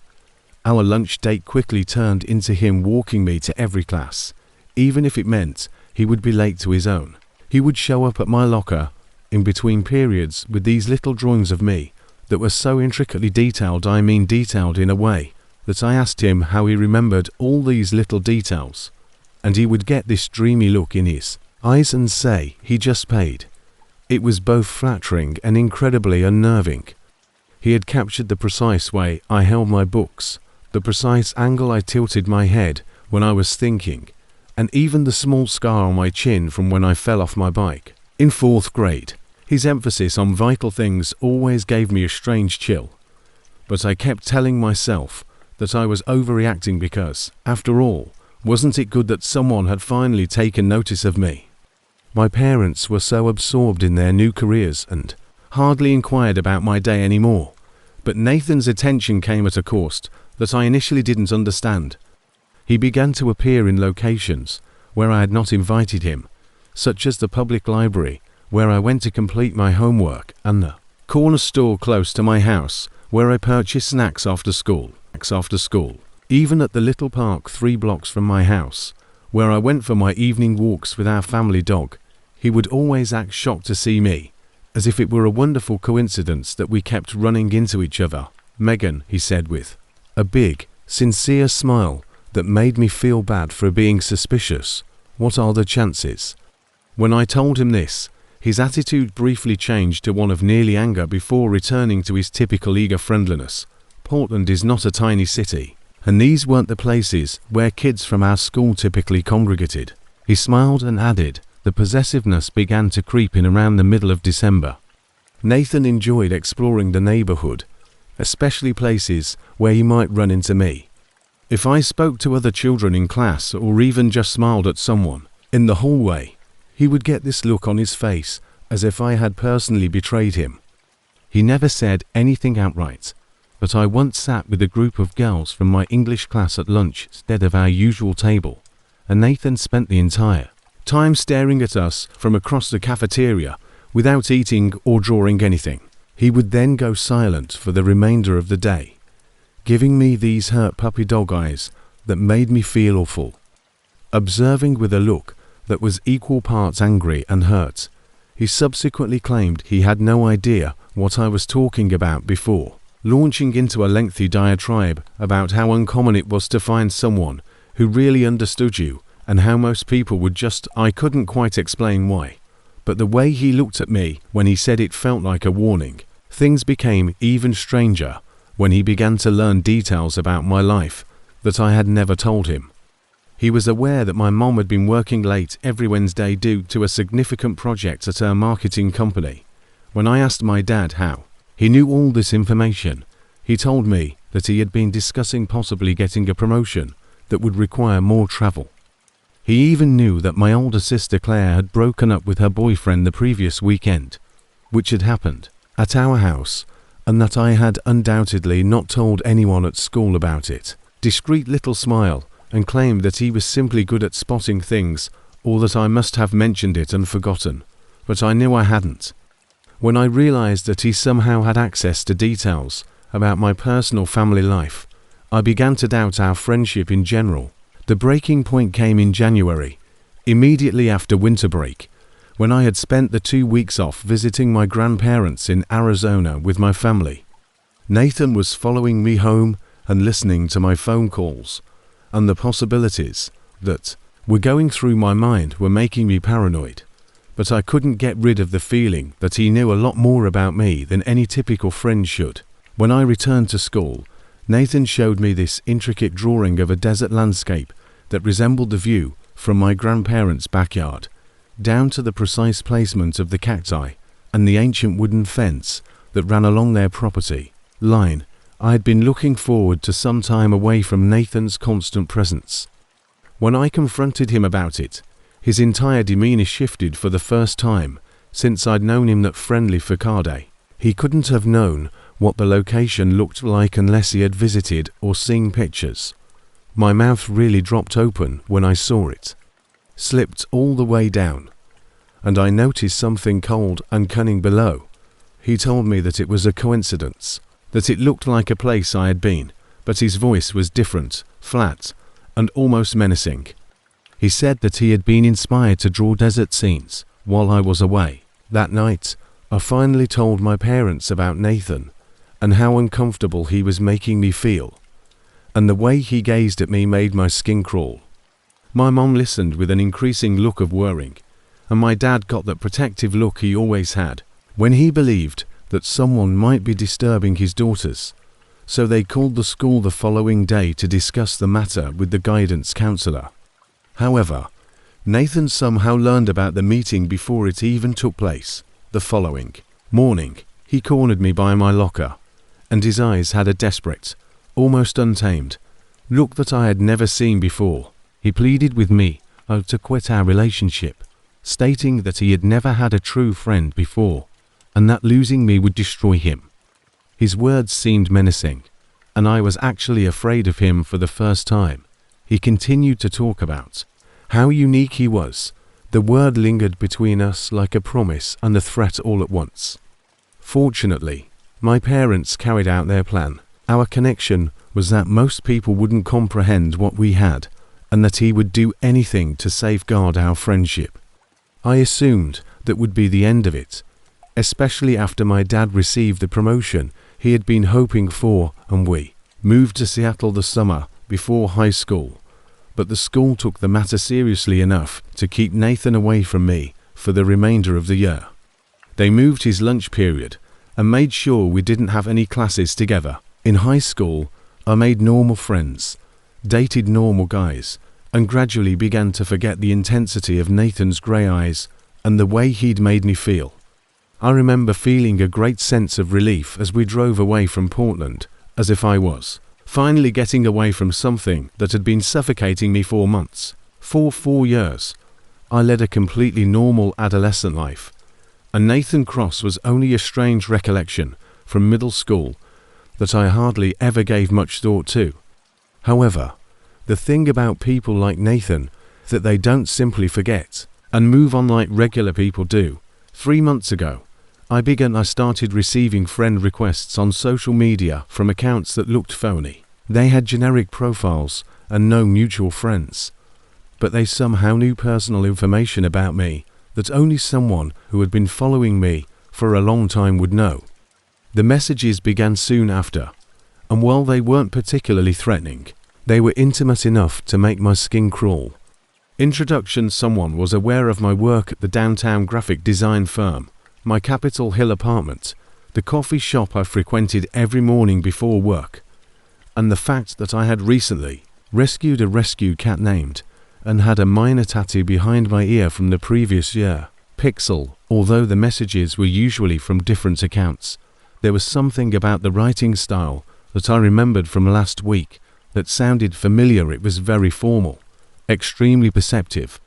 Our lunch date quickly turned into him walking me to every class, even if it meant he would be late to his own. He would show up at my locker in between periods with these little drawings of me that were so intricately detailed, detailed in a way that I asked him how he remembered all these little details, and he would get this dreamy look in his eyes and say he just paid. It was both flattering and incredibly unnerving. He had captured the precise way I held my books, the precise angle I tilted my head when I was thinking, and even the small scar on my chin from when I fell off my bike. In 4th grade, his emphasis on vital things always gave me a strange chill, but I kept telling myself that I was overreacting because, after all, wasn't it good that someone had finally taken notice of me? My parents were so absorbed in their new careers and hardly inquired about my day anymore, but Nathan's attention came at a cost that I initially didn't understand. He began to appear in locations where I had not invited him, such as the public library where I went to complete my homework and the corner store close to my house where I purchased snacks after school. Even at the little park 3 blocks from my house, where I went for my evening walks with our family dog, he would always act shocked to see me, as if it were a wonderful coincidence that we kept running into each other. "Megan," he said with a big, sincere smile that made me feel bad for being suspicious, "what are the chances?" When I told him this, his attitude briefly changed to one of nearly anger before returning to his typical eager friendliness. Portland is not a tiny city, and these weren't the places where kids from our school typically congregated. He smiled and added, the possessiveness began to creep in around the middle of December. Nathan enjoyed exploring the neighborhood, especially places where he might run into me. If I spoke to other children in class or even just smiled at someone in the hallway, he would get this look on his face as if I had personally betrayed him. He never said anything outright, but I once sat with a group of girls from my English class at lunch instead of our usual table, and Nathan spent the entire time staring at us from across the cafeteria without eating or drawing anything. He would then go silent for the remainder of the day, giving me these hurt puppy dog eyes that made me feel awful. Observing with a look that was equal parts angry and hurt, he subsequently claimed he had no idea what I was talking about before, launching into a lengthy diatribe about how uncommon it was to find someone who really understood you and how most people would just. I couldn't quite explain why, but the way he looked at me when he said it felt like a warning. Things became even stranger when he began to learn details about my life that I had never told him. He was aware that my mom had been working late every Wednesday due to a significant project at her marketing company. When I asked my dad how he knew all this information, he told me that he had been discussing possibly getting a promotion that would require more travel. He even knew that my older sister Claire had broken up with her boyfriend the previous weekend, which had happened at our house, and that I had undoubtedly not told anyone at school about it. Discreet little smile, and claimed that he was simply good at spotting things, or that I must have mentioned it and forgotten, but I knew I hadn't. When I realized that he somehow had access to details about my personal family life, I began to doubt our friendship in general. The breaking point came in January, immediately after winter break, when I had spent the 2 weeks off visiting my grandparents in Arizona with my family. Nathan was following me home and listening to my phone calls, and the possibilities that were going through my mind were making me paranoid. But I couldn't get rid of the feeling that he knew a lot more about me than any typical friend should. When I returned to school, Nathan showed me this intricate drawing of a desert landscape that resembled the view from my grandparents' backyard, down to the precise placement of the cacti and the ancient wooden fence that ran along their property line. I had been looking forward to some time away from Nathan's constant presence. When I confronted him about it, his entire demeanor shifted for the first time since I'd known him that friendly facade. He couldn't have known what the location looked like unless he had visited or seen pictures. My mouth really dropped open when I saw it, slipped all the way down, and I noticed something cold and cunning below. He told me that it was a coincidence, that it looked like a place I had been, but his voice was different, flat, and almost menacing. He said that he had been inspired to draw desert scenes while I was away. That night, I finally told my parents about Nathan and how uncomfortable he was making me feel, and the way he gazed at me made my skin crawl. My mom listened with an increasing look of worrying, and my dad got that protective look he always had when he believed that someone might be disturbing his daughters. So they called the school the following day to discuss the matter with the guidance counselor. However, Nathan somehow learned about the meeting before it even took place. The following morning, he cornered me by my locker, and his eyes had a desperate, almost untamed, look that I had never seen before. He pleaded with me to quit our relationship, stating that he had never had a true friend before, and that losing me would destroy him. His words seemed menacing, and I was actually afraid of him for the first time. He continued to talk about how unique he was. The word lingered between us like a promise and a threat all at once. Fortunately, my parents carried out their plan. Our connection was that most people wouldn't comprehend what we had, and that he would do anything to safeguard our friendship. I assumed that would be the end of it, especially after my dad received the promotion he had been hoping for, and we moved to Seattle the summer before high school. But the school took the matter seriously enough to keep Nathan away from me for the remainder of the year. They moved his lunch period and made sure we didn't have any classes together. In high school, I made normal friends, dated normal guys, and gradually began to forget the intensity of Nathan's grey eyes and the way he'd made me feel. I remember feeling a great sense of relief as we drove away from Portland, as if I was finally getting away from something that had been suffocating me for months. For 4 years, I led a completely normal adolescent life, and Nathan Cross was only a strange recollection from middle school that I hardly ever gave much thought to. However, the thing about people like Nathan is that they don't simply forget and move on like regular people do. 3 months ago, I started receiving friend requests on social media from accounts that looked phony. They had generic profiles and no mutual friends, but they somehow knew personal information about me that only someone who had been following me for a long time would know. The messages began soon after, and while they weren't particularly threatening, they were intimate enough to make my skin crawl. Introduction: someone was aware of my work at the downtown graphic design firm, my Capitol Hill apartment, the coffee shop I frequented every morning before work, and the fact that I had recently rescued a rescue cat named and had a minor tattoo behind my ear from the previous year. Pixel. Although the messages were usually from different accounts, there was something about the writing style that I remembered from last week that sounded familiar. It was very formal, extremely perceptive,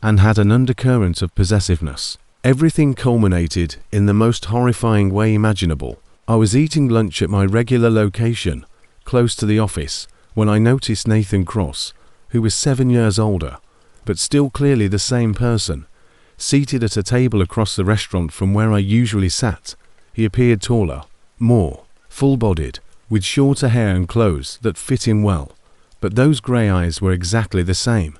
and had an undercurrent of possessiveness. Everything culminated in the most horrifying way imaginable. I was eating lunch at my regular location, close to the office, when I noticed Nathan Cross, who was 7 years older, but still clearly the same person, seated at a table across the restaurant from where I usually sat. He appeared taller, more full-bodied, with shorter hair and clothes that fit him well, but those grey eyes were exactly the same.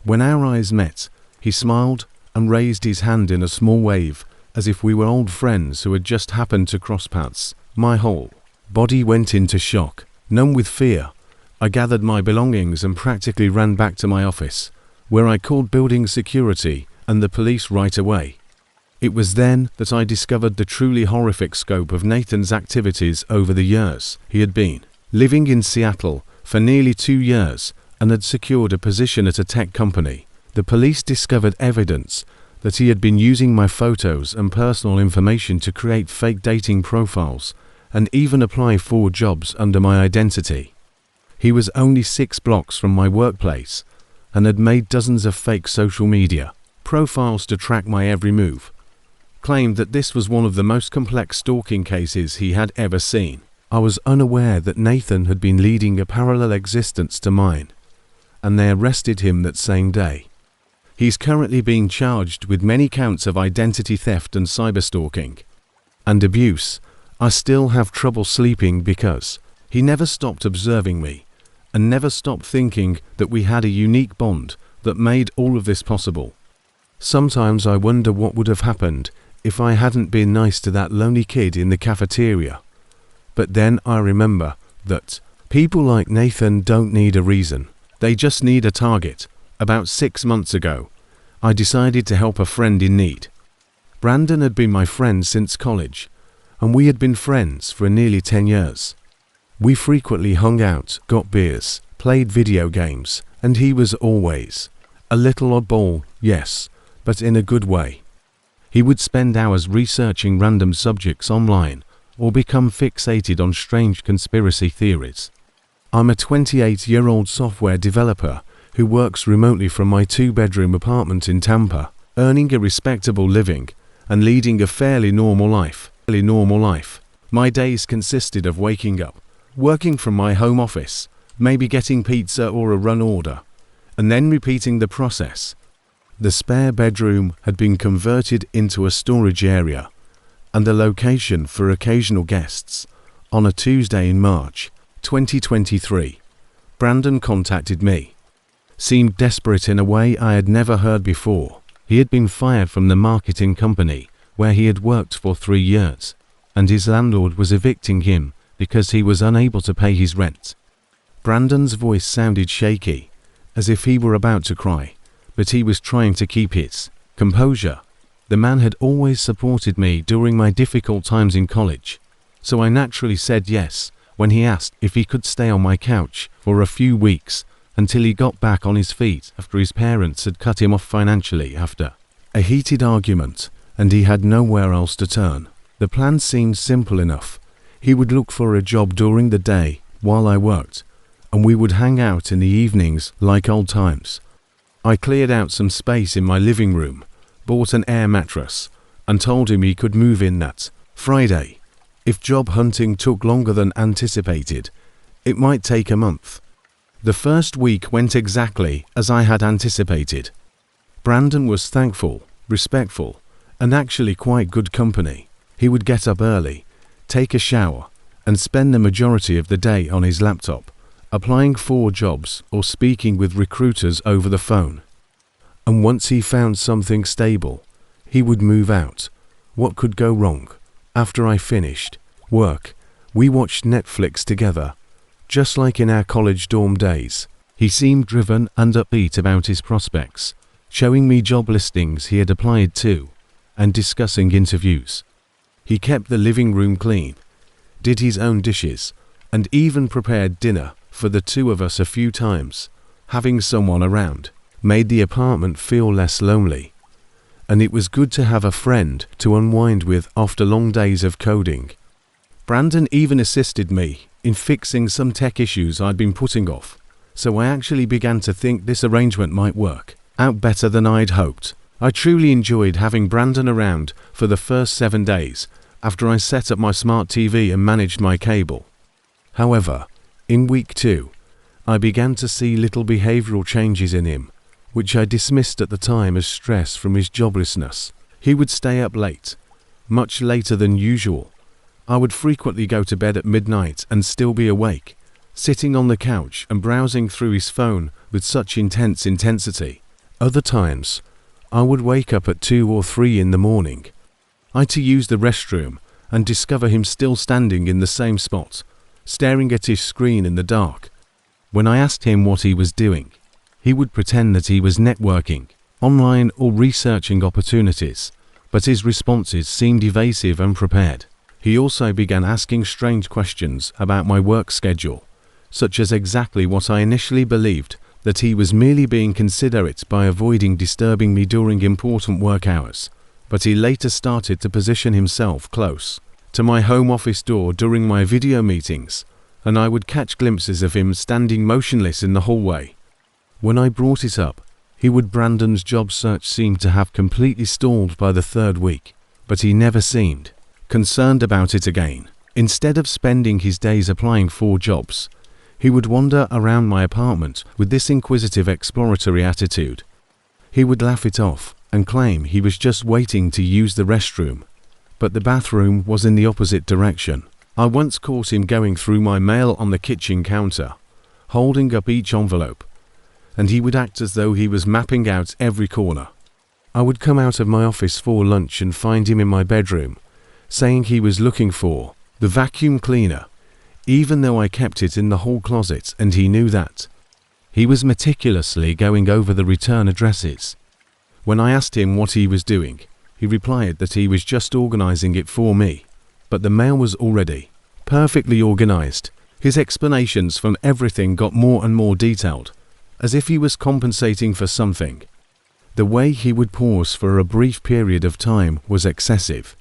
When our eyes met, he smiled and raised his hand in a small wave, as if we were old friends who had just happened to cross paths. My whole body went into shock. Numb with fear, I gathered my belongings and practically ran back to my office, where I called building security and the police right away. It was then that I discovered the truly horrific scope of Nathan's activities over the years. He had been living in Seattle for nearly 2 years and had secured a position at a tech company. The police discovered evidence that he had been using my photos and personal information to create fake dating profiles and even apply for jobs under my identity. He was only 6 blocks from my workplace and had made dozens of fake social media profiles to track my every move. Claimed that this was one of the most complex stalking cases he had ever seen. I was unaware that Nathan had been leading a parallel existence to mine, and they arrested him that same day. He's currently being charged with many counts of identity theft and cyberstalking and abuse. I still have trouble sleeping because he never stopped observing me and never stopped thinking that we had a unique bond that made all of this possible. Sometimes I wonder what would have happened if I hadn't been nice to that lonely kid in the cafeteria. But then I remember that people like Nathan don't need a reason. They just need a target, About 6 months ago, I decided to help a friend in need. Brandon had been my friend since college, and we had been friends for nearly 10 years. We frequently hung out, got beers, played video games, and he was always a little oddball, yes, but in a good way. He would spend hours researching random subjects online or become fixated on strange conspiracy theories. I'm a 28-year-old software developer who works remotely from my 2-bedroom apartment in Tampa, earning a respectable living and leading a fairly normal life. My days consisted of waking up, working from my home office, maybe getting pizza or a run order, and then repeating the process. The spare bedroom had been converted into a storage area and the location for occasional guests. On a Tuesday in March 2023, Brandon contacted me. Seemed desperate in a way I had never heard before. He had been fired from the marketing company where he had worked for 3 years, and his landlord was evicting him because he was unable to pay his rent. Brandon's voice sounded shaky, as if he were about to cry, but he was trying to keep his composure. The man had always supported me during my difficult times in college, so I naturally said yes when he asked if he could stay on my couch for a few weeks until he got back on his feet after his parents had cut him off financially after a heated argument, and he had nowhere else to turn. The plan seemed simple enough. He would look for a job during the day while I worked, and we would hang out in the evenings like old times. I cleared out some space in my living room, bought an air mattress, and told him he could move in that Friday. If job hunting took longer than anticipated, it might take a month. The first week went exactly as I had anticipated. Brandon was thankful, respectful, and actually quite good company. He would get up early, take a shower, and spend the majority of the day on his laptop, applying for jobs or speaking with recruiters over the phone. And once he found something stable, he would move out. What could go wrong? After I finished work, we watched Netflix together, just like in our college dorm days. He seemed driven and upbeat about his prospects, showing me job listings he had applied to, and discussing interviews. He kept the living room clean, did his own dishes, and even prepared dinner for the two of us a few times. Having someone around made the apartment feel less lonely, and it was good to have a friend to unwind with after long days of coding. Brandon even assisted me in fixing some tech issues I'd been putting off, so I actually began to think this arrangement might work out better than I'd hoped. I truly enjoyed having Brandon around for the first 7 days after I set up my smart TV and managed my cable. However, in week 2, I began to see little behavioral changes in him, which I dismissed at the time as stress from his joblessness. He would stay up late, much later than usual. I would frequently go to bed at midnight and still be awake, sitting on the couch and browsing through his phone with such intense intensity. Other times, I would wake up at 2 or 3 in the morning. I had to use the restroom and discover him still standing in the same spot, staring at his screen in the dark. When I asked him what he was doing, he would pretend that he was networking, online or researching opportunities, but his responses seemed evasive and prepared. He also began asking strange questions about my work schedule, such as exactly what I initially believed, that he was merely being considerate by avoiding disturbing me during important work hours, but he later started to position himself close to my home office door during my video meetings, and I would catch glimpses of him standing motionless in the hallway. When I brought it up, Brandon's job search seemed to have completely stalled by the 3rd week, but he never seemed concerned about it again. Instead of spending his days applying for jobs, he would wander around my apartment with this inquisitive exploratory attitude. He would laugh it off and claim he was just waiting to use the restroom, but the bathroom was in the opposite direction. I once caught him going through my mail on the kitchen counter, holding up each envelope, and he would act as though he was mapping out every corner. I would come out of my office for lunch and find him in my bedroom, saying he was looking for the vacuum cleaner, even though I kept it in the hall closet and he knew that. He was meticulously going over the return addresses. When I asked him what he was doing, he replied that he was just organizing it for me, but the mail was already perfectly organized. His explanations from everything got more and more detailed, as if he was compensating for something. The way he would pause for a brief period of time was excessive.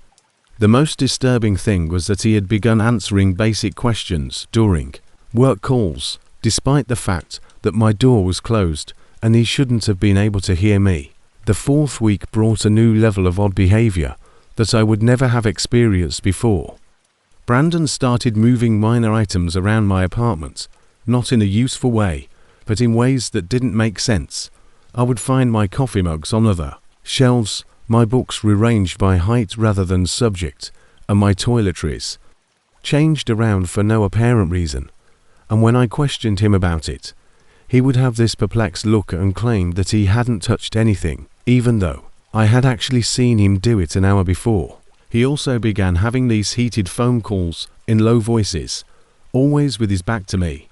The most disturbing thing was that he had begun answering basic questions during work calls, despite the fact that my door was closed and he shouldn't have been able to hear me. The fourth week brought a new level of odd behavior that I would never have experienced before. Brandon started moving minor items around my apartment, not in a useful way, but in ways that didn't make sense. I would find my coffee mugs on other shelves, my books rearranged by height rather than subject, and my toiletries changed around for no apparent reason. And when I questioned him about it, he would have this perplexed look and claim that he hadn't touched anything, even though I had actually seen him do it an hour before. He also began having these heated phone calls in low voices, always with his back to me,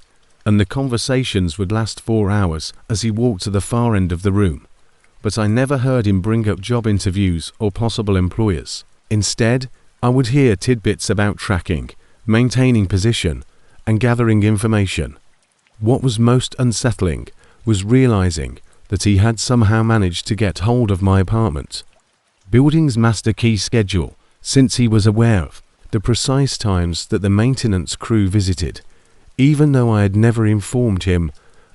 and the conversations would last 4 hours as he walked to the far end of the room. But I never heard him bring up job interviews or possible employers. Instead, I would hear tidbits about tracking, maintaining position, and gathering information. What was most unsettling was realizing that he had somehow managed to get hold of my apartment building's master key schedule, since he was aware of the precise times that the maintenance crew visited, even though I had never informed him,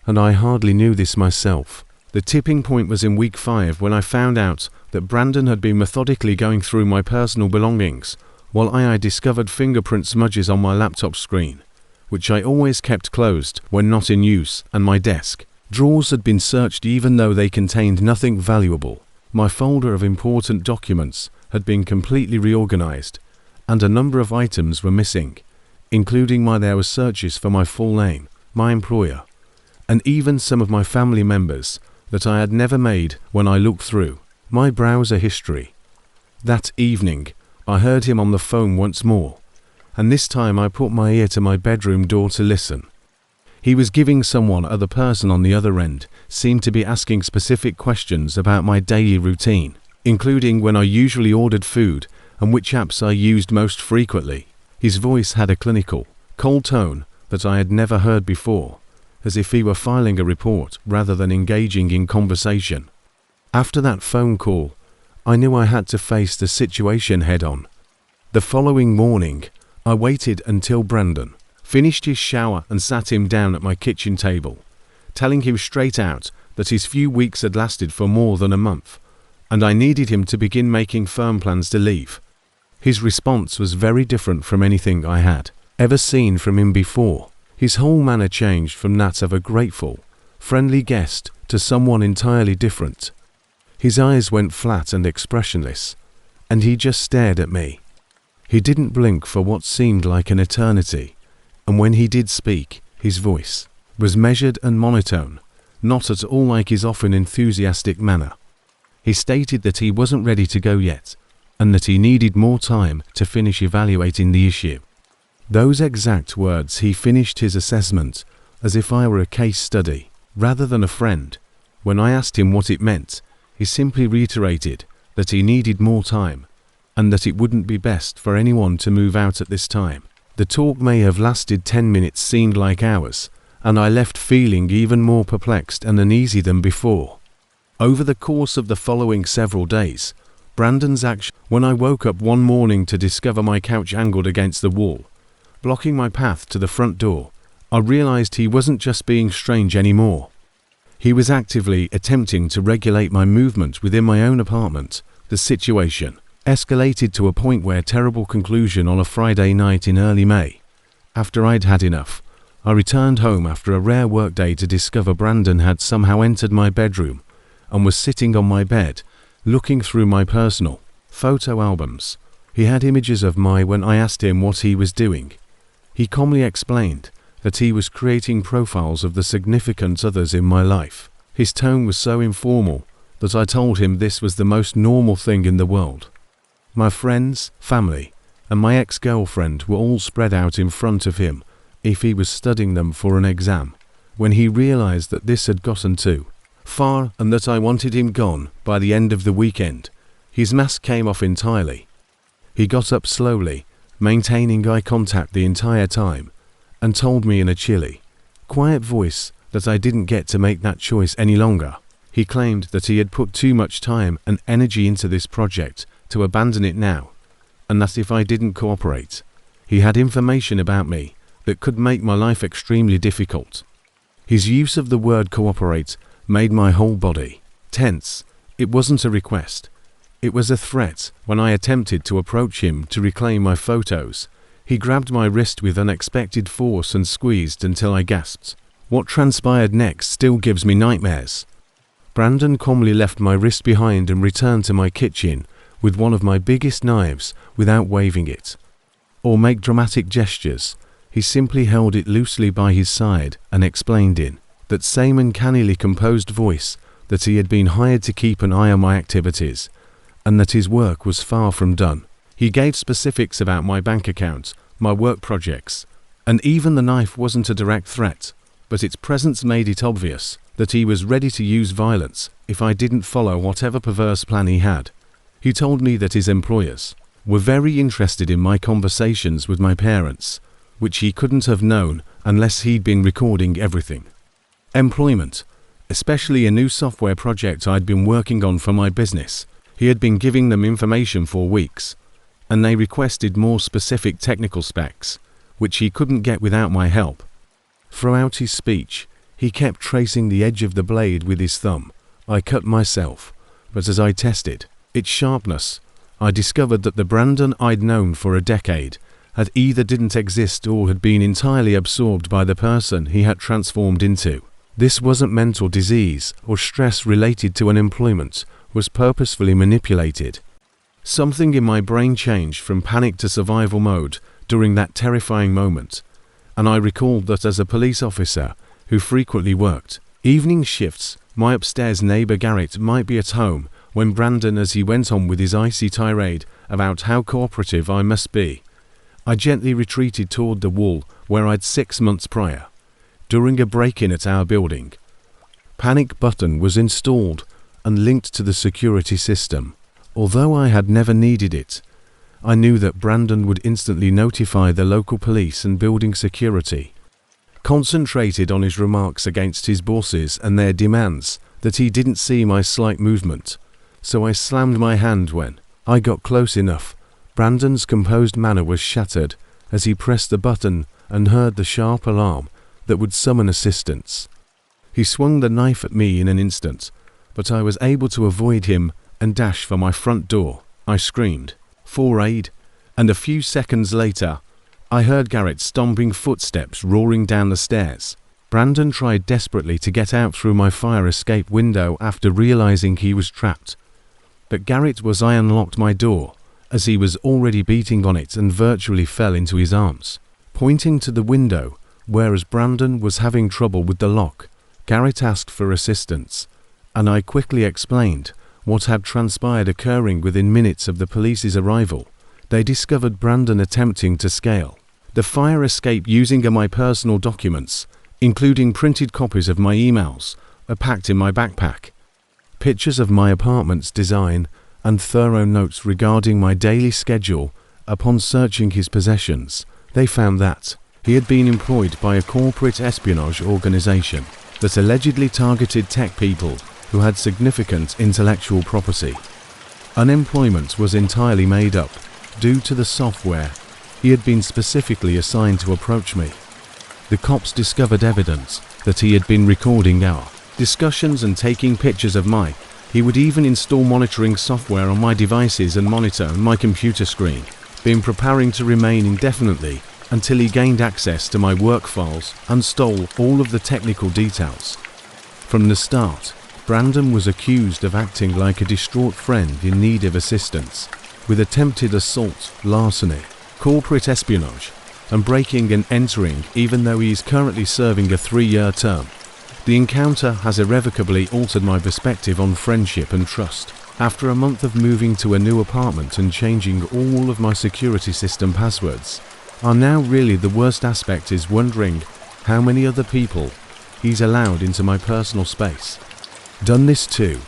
and I hardly knew this myself. The tipping point was in week 5 when I found out that Brandon had been methodically going through my personal belongings while I discovered fingerprint smudges on my laptop screen, which I always kept closed when not in use, and my desk drawers had been searched even though they contained nothing valuable. My folder of important documents had been completely reorganized, and a number of items were missing, including there were searches for my full name, my employer, and even some of my family members that I had never made when I looked through my browser history. That evening, I heard him on the phone once more, and this time I put my ear to my bedroom door to listen. He was giving someone, other person on the other end, seemed to be asking specific questions about my daily routine, including when I usually ordered food and which apps I used most frequently. His voice had a clinical, cold tone that I had never heard before, as if he were filing a report rather than engaging in conversation. After that phone call, I knew I had to face the situation head-on. The following morning, I waited until Brandon finished his shower and sat him down at my kitchen table, telling him straight out that his few weeks had lasted for more than a month, and I needed him to begin making firm plans to leave. His response was very different from anything I had ever seen from him before. His whole manner changed from that of a grateful, friendly guest to someone entirely different. His eyes went flat and expressionless, and he just stared at me. He didn't blink for what seemed like an eternity, and when he did speak, his voice was measured and monotone, not at all like his often enthusiastic manner. He stated that he wasn't ready to go yet, and that he needed more time to finish evaluating the issue. Those exact words. He finished his assessment as if I were a case study, rather than a friend. When I asked him what it meant, he simply reiterated that he needed more time, and that it wouldn't be best for anyone to move out at this time. The talk may have lasted 10 minutes, seemed like hours, and I left feeling even more perplexed and uneasy than before. Over the course of the following several days, Brandon's action, when I woke up one morning to discover my couch angled against the wall, blocking my path to the front door, I realized he wasn't just being strange anymore. He was actively attempting to regulate my movement within my own apartment. The situation escalated to a point where terrible conclusion on a Friday night in early May. After I'd had enough, I returned home after a rare workday to discover Brandon had somehow entered my bedroom and was sitting on my bed, looking through my personal photo albums. He had images of me when I asked him what he was doing. He calmly explained that he was creating profiles of the significant others in my life. His tone was so informal that I told him this was the most normal thing in the world. My friends, family, and my ex-girlfriend were all spread out in front of him if he was studying them for an exam, when he realized that this had gotten too far and that I wanted him gone by the end of the weekend. His mask came off entirely. He got up slowly, maintaining eye contact the entire time, and told me in a chilly, quiet voice that I didn't get to make that choice any longer. He claimed that he had put too much time and energy into this project to abandon it now, and that if I didn't cooperate, he had information about me that could make my life extremely difficult. His use of the word cooperate made my whole body tense. It wasn't a request. It was a threat. When I attempted to approach him to reclaim my photos, he grabbed my wrist with unexpected force and squeezed until I gasped. What transpired next still gives me nightmares. Brandon calmly left my wrist behind and returned to my kitchen with one of my biggest knives without waving it or make dramatic gestures. He simply held it loosely by his side and explained in that same uncannily composed voice that he had been hired to keep an eye on my activities and that his work was far from done. He gave specifics about my bank account, my work projects, and even the knife wasn't a direct threat, but its presence made it obvious that he was ready to use violence if I didn't follow whatever perverse plan he had. He told me that his employers were very interested in my conversations with my parents, which he couldn't have known unless he'd been recording everything. Employment, especially a new software project I'd been working on for my business. He had been giving them information for weeks, and they requested more specific technical specs, which he couldn't get without my help. Throughout his speech, he kept tracing the edge of the blade with his thumb. I cut myself, but as I tested its sharpness, I discovered that the Brandon I'd known for a decade had either didn't exist or had been entirely absorbed by the person he had transformed into. This wasn't mental disease or stress related to unemployment, was purposefully manipulated. Something in my brain changed from panic to survival mode during that terrifying moment, and I recalled that as a police officer who frequently worked evening shifts, my upstairs neighbor Garrett might be at home when Brandon, as he went on with his icy tirade about how cooperative I must be. I gently retreated toward the wall where I'd 6 months prior, during a break-in at our building. Panic button was installed and linked to the security system. Although I had never needed it, I knew that Brandon would instantly notify the local police and building security. Concentrated on his remarks against his bosses and their demands that he didn't see my slight movement, so I slammed my hand when I got close enough. Brandon's composed manner was shattered as he pressed the button and heard the sharp alarm that would summon assistance. He swung the knife at me in an instant, but I was able to avoid him and dash for my front door. I screamed for aid, and a few seconds later, I heard Garrett's stomping footsteps roaring down the stairs. Brandon tried desperately to get out through my fire escape window after realizing he was trapped, but Garrett was I unlocked my door as he was already beating on it and virtually fell into his arms. Pointing to the window, whereas Brandon was having trouble with the lock, Garrett asked for assistance, and I quickly explained what had transpired occurring within minutes of the police's arrival. They discovered Brandon attempting to scale the fire escape using my personal documents, including printed copies of my emails, are packed in my backpack. Pictures of my apartment's design and thorough notes regarding my daily schedule. Upon searching his possessions, they found that he had been employed by a corporate espionage organization that allegedly targeted tech people who had significant intellectual property. Unemployment was entirely made up due to the software he had been specifically assigned to approach me. The cops discovered evidence that he had been recording our discussions and taking pictures of he would even install monitoring software on my devices and monitor my computer screen, been preparing to remain indefinitely until he gained access to my work files and stole all of the technical details. From the start, Brandon was accused of acting like a distraught friend in need of assistance, with attempted assault, larceny, corporate espionage, and breaking and entering, even though he is currently serving a 3-year term. The encounter has irrevocably altered my perspective on friendship and trust. After a month of moving to a new apartment and changing all of my security system passwords, now really the worst aspect is wondering how many other people he's allowed into my personal space. Done this too,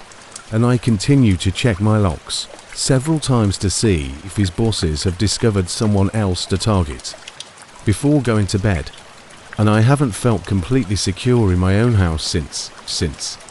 and I continue to check my locks several times to see if his bosses have discovered someone else to target before going to bed, and I haven't felt completely secure in my own house since.